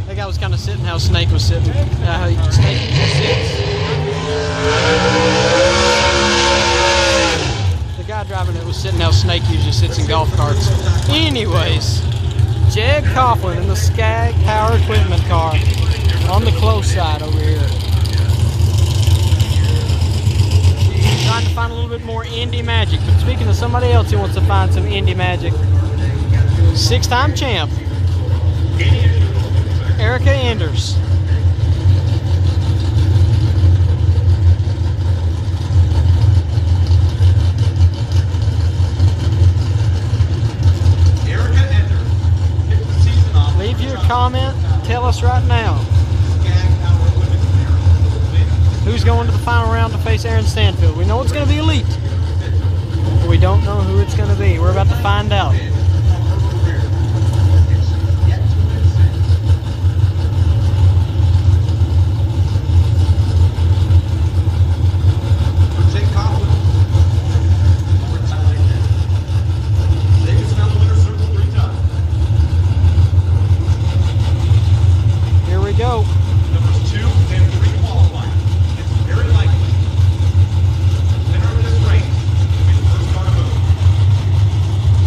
That guy was kind of sitting how Snake was sitting. How Snake sits. The guy driving it was sitting how Snake usually sits in golf carts. Anyways, Jed Coughlin in the Skag Power Equipment car on the close side over here. Trying to find a little bit more Indy magic. But speaking of somebody else who wants to find some Indy magic, 6-time champ, Erica Enders. Erica Enders kicked the season off. Leave your comment. Tell us right now. Who's going to the final round to face Aaron Stanfield? We know it's going to be elite, but we don't know who it's going to be. We're about to find out. Here we go. Numbers 2 and 3 qualifying. It's very likely the winner of this race will be the first car to move.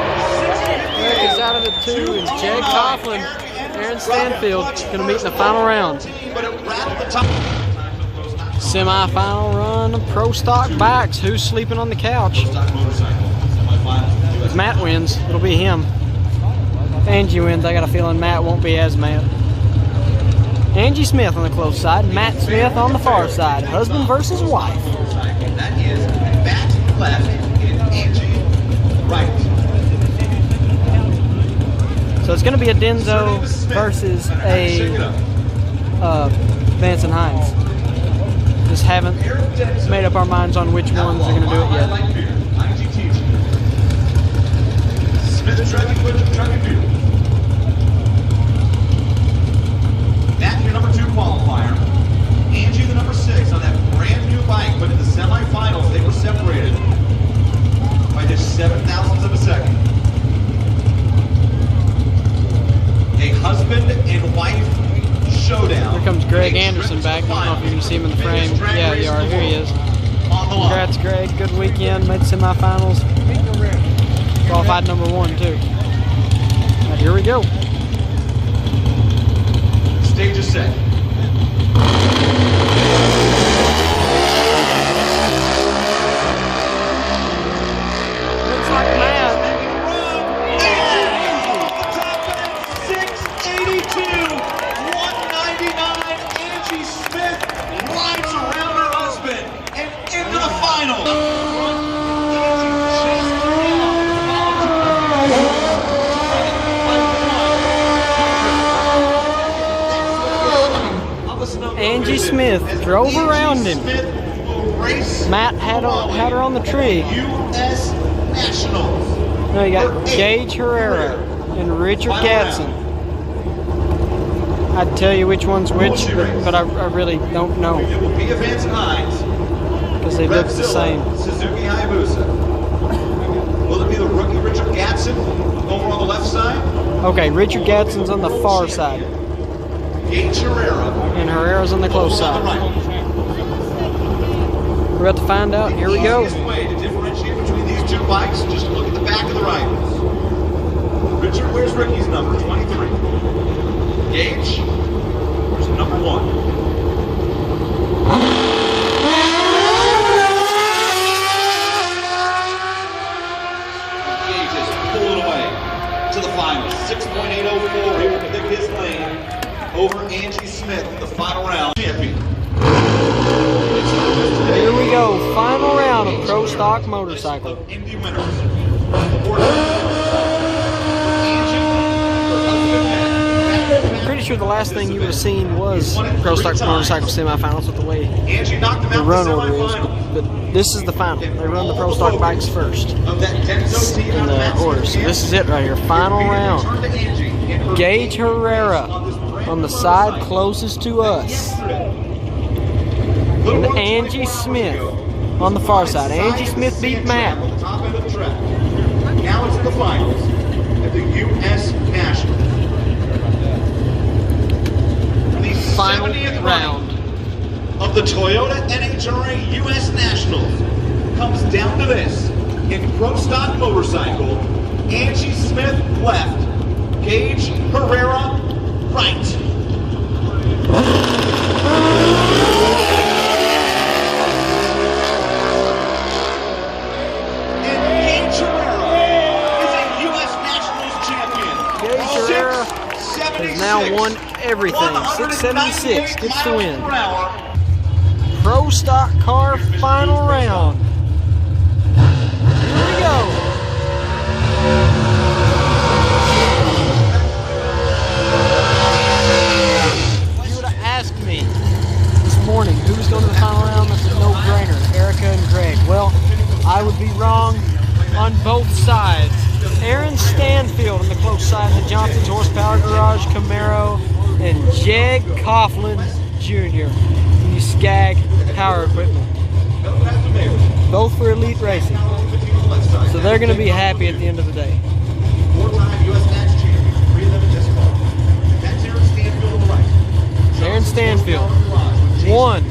Eric is out of it too, and Jed Coughlin, Aaron Stanfield going to meet in the final round. But it rattled the top. Semi-final run of Pro Stock bikes. Who's sleeping on the couch? Stock motorcycle. Semifinal. If Matt wins, it'll be him. If Angie wins, I got a feeling Matt won't be as mad. Angie Smith on the close side, Matt Smith on the far side. Husband versus wife. That is Matt left and Angie right. So it's going to be a Denzo versus a Vance and Hines. Just haven't made up our minds on which ones are going to do it yet. Smith track and beer. Matt, your number 2 qualifier. Angie, the number 6 on that brand new bike, but in the semifinals they were separated by just 7,000ths of a second. A husband and wife showdown. Here comes Greg Anderson back. I don't know if you can see him in the frame. Yeah, you are. Here he is. Congrats, Greg. Good weekend. Made semifinals. Qualified number 1 too. Right, here we go. Stage is set. Looks like Matt. 682, 199. Angie Smith rides around her husband and into the final. Angie Smith drove around him. Matt had her on the tree. U.S. Nationals. No, you got Gage Herrera and Richard Gadsden. I'd tell you which one's which, but I really don't know. It will be Advanced Hines. Because they look the same. Suzuki Hayabusa. Will it be the rookie Richard Gadsden over on the left side? Okay, Richard Gadsden's on the far side. Gage Herrera. And Herrera's on the close side. We're about to find out. Here we go. The easiest way to differentiate between these two bikes, just look at the back of the rivals. Richard wears Ricky's number, 23. Gage wears number 1. Gage is pulling away to the final. 6.804, able to pick his lane over Angie Smith in the final round. Champion. Here we go. Final round of Pro Stock Motorcycle. Indy winners. Pretty sure the last thing you would have seen was Pro Stock Motorcycle semifinals with the way Angie knocked him the out run in the order is. semifinals. But this is the final. They run the Pro Stock bikes first Of that Denso team in the order. So this is it right here. Final round. Gage Herrera on the side closest to us. And Angie Smith on the far side. Angie Smith beat Matt. Now it's the finals at the U.S. Nationals. The Final 70th round of the Toyota NHRA U.S. Nationals comes down to this. In Pro Stock Motorcycle, Angie Smith left, Gage Herrera right. has now won everything. 676 gets the win. Pro Stock Car final round. Here we go. If you would have asked me this morning who was going to the final round, that's a no-brainer. Erica and Greg. Well, I would be wrong on both sides. Aaron Stanfield on the close side, the Johnson's Horsepower Garage, Camaro, and Jeg Coughlin Jr. in the Skag Power Equipment. Both for Elite Racing. So they're going to be happy at the end of the day. Four-time U.S. Match champion, 3 of them in this car. That's Aaron Stanfield on the right. Aaron Stanfield won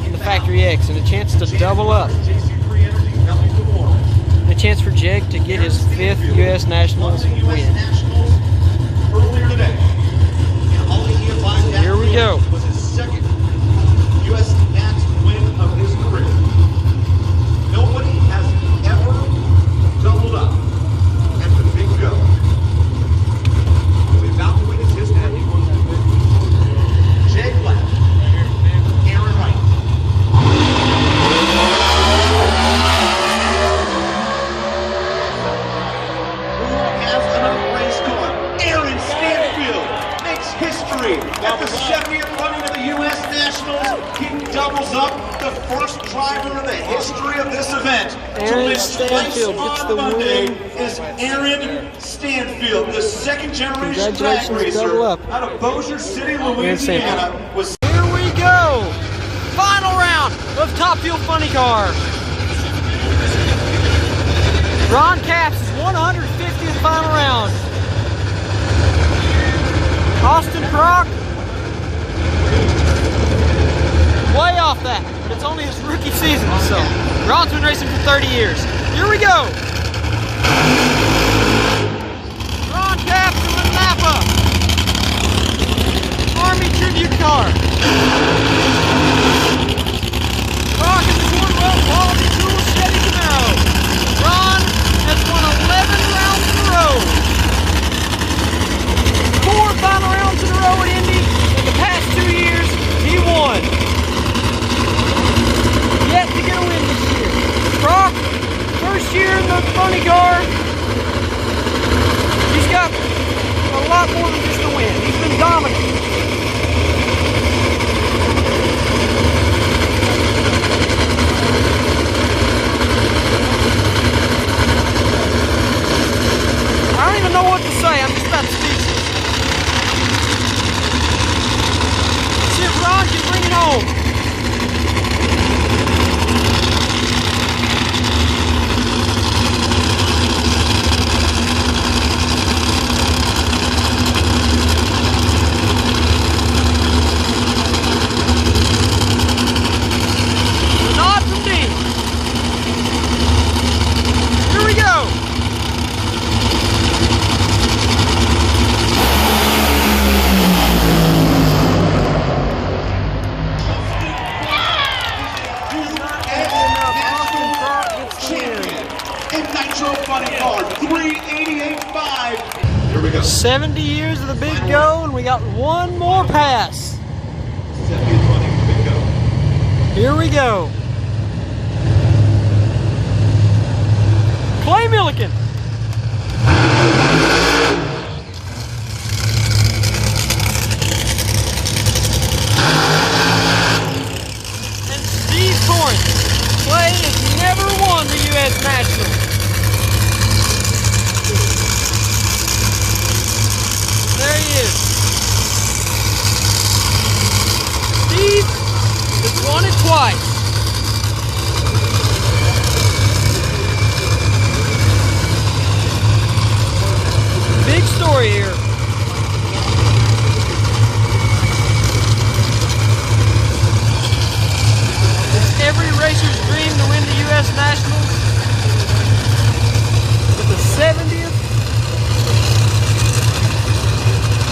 in the Factory X and a chance to double up. A chance for Jeg to get his 5th U.S. Nationals win. Here we go. Was his 2nd U.S. Nats win of his career. Nobody has ever doubled up at the big go. We're about to witness his debut. Jeg left. Aaron right. History at the 70th running of the U.S. Nationals. He doubles up the driver in the history of this event to Aaron win Stanfield twice gets on the Monday win. is Aaron Stanfield, the second generation drag Congratulations, double racer up. out of Bossier City, Stanfield. Louisiana. Here we go. Final round of Top Fuel Funny Car. Ron Capps' 150th final round. Austin Crock, way off that, but it's only his rookie season, so Ron's been racing for 30 years. Here we go. Ron Capps in the Napa Army tribute car. Crock in the Cornwell Quality Tools Chevy Camaro. Ron has won 11 rounds in a row. 4 final rounds in a row at Indy. In the past 2 years, he won. Yet to get a win this year. Crock, first year in the funny car. He's got a lot more than just a win. He's been dominant. I don't even know what to say. I'm just about speechless. See if Ron can bring it home. The nod from Dean. Here we go. In Nitro Funny Car, 388.5. Here we go. 70 years of the big go, and we got one more pass. 70th running of the big go. Here we go. Clay Milliken. And Steve Torrance. Clay has never won the U.S. National. There he is. Steve has won it twice. Big story here. It's every racer's dream to win the U.S. Nationals. But the 70th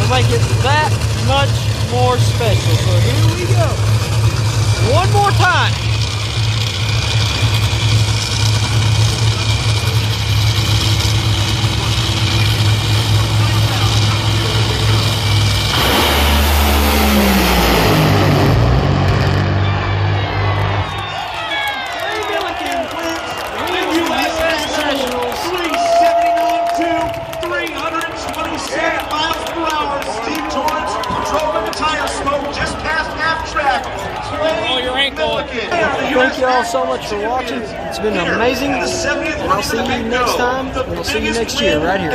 will make it that much more special. So here we go. One more time. Thank you all so much for watching. It's been amazing. And I'll see you next time. And I'll see you next year right here.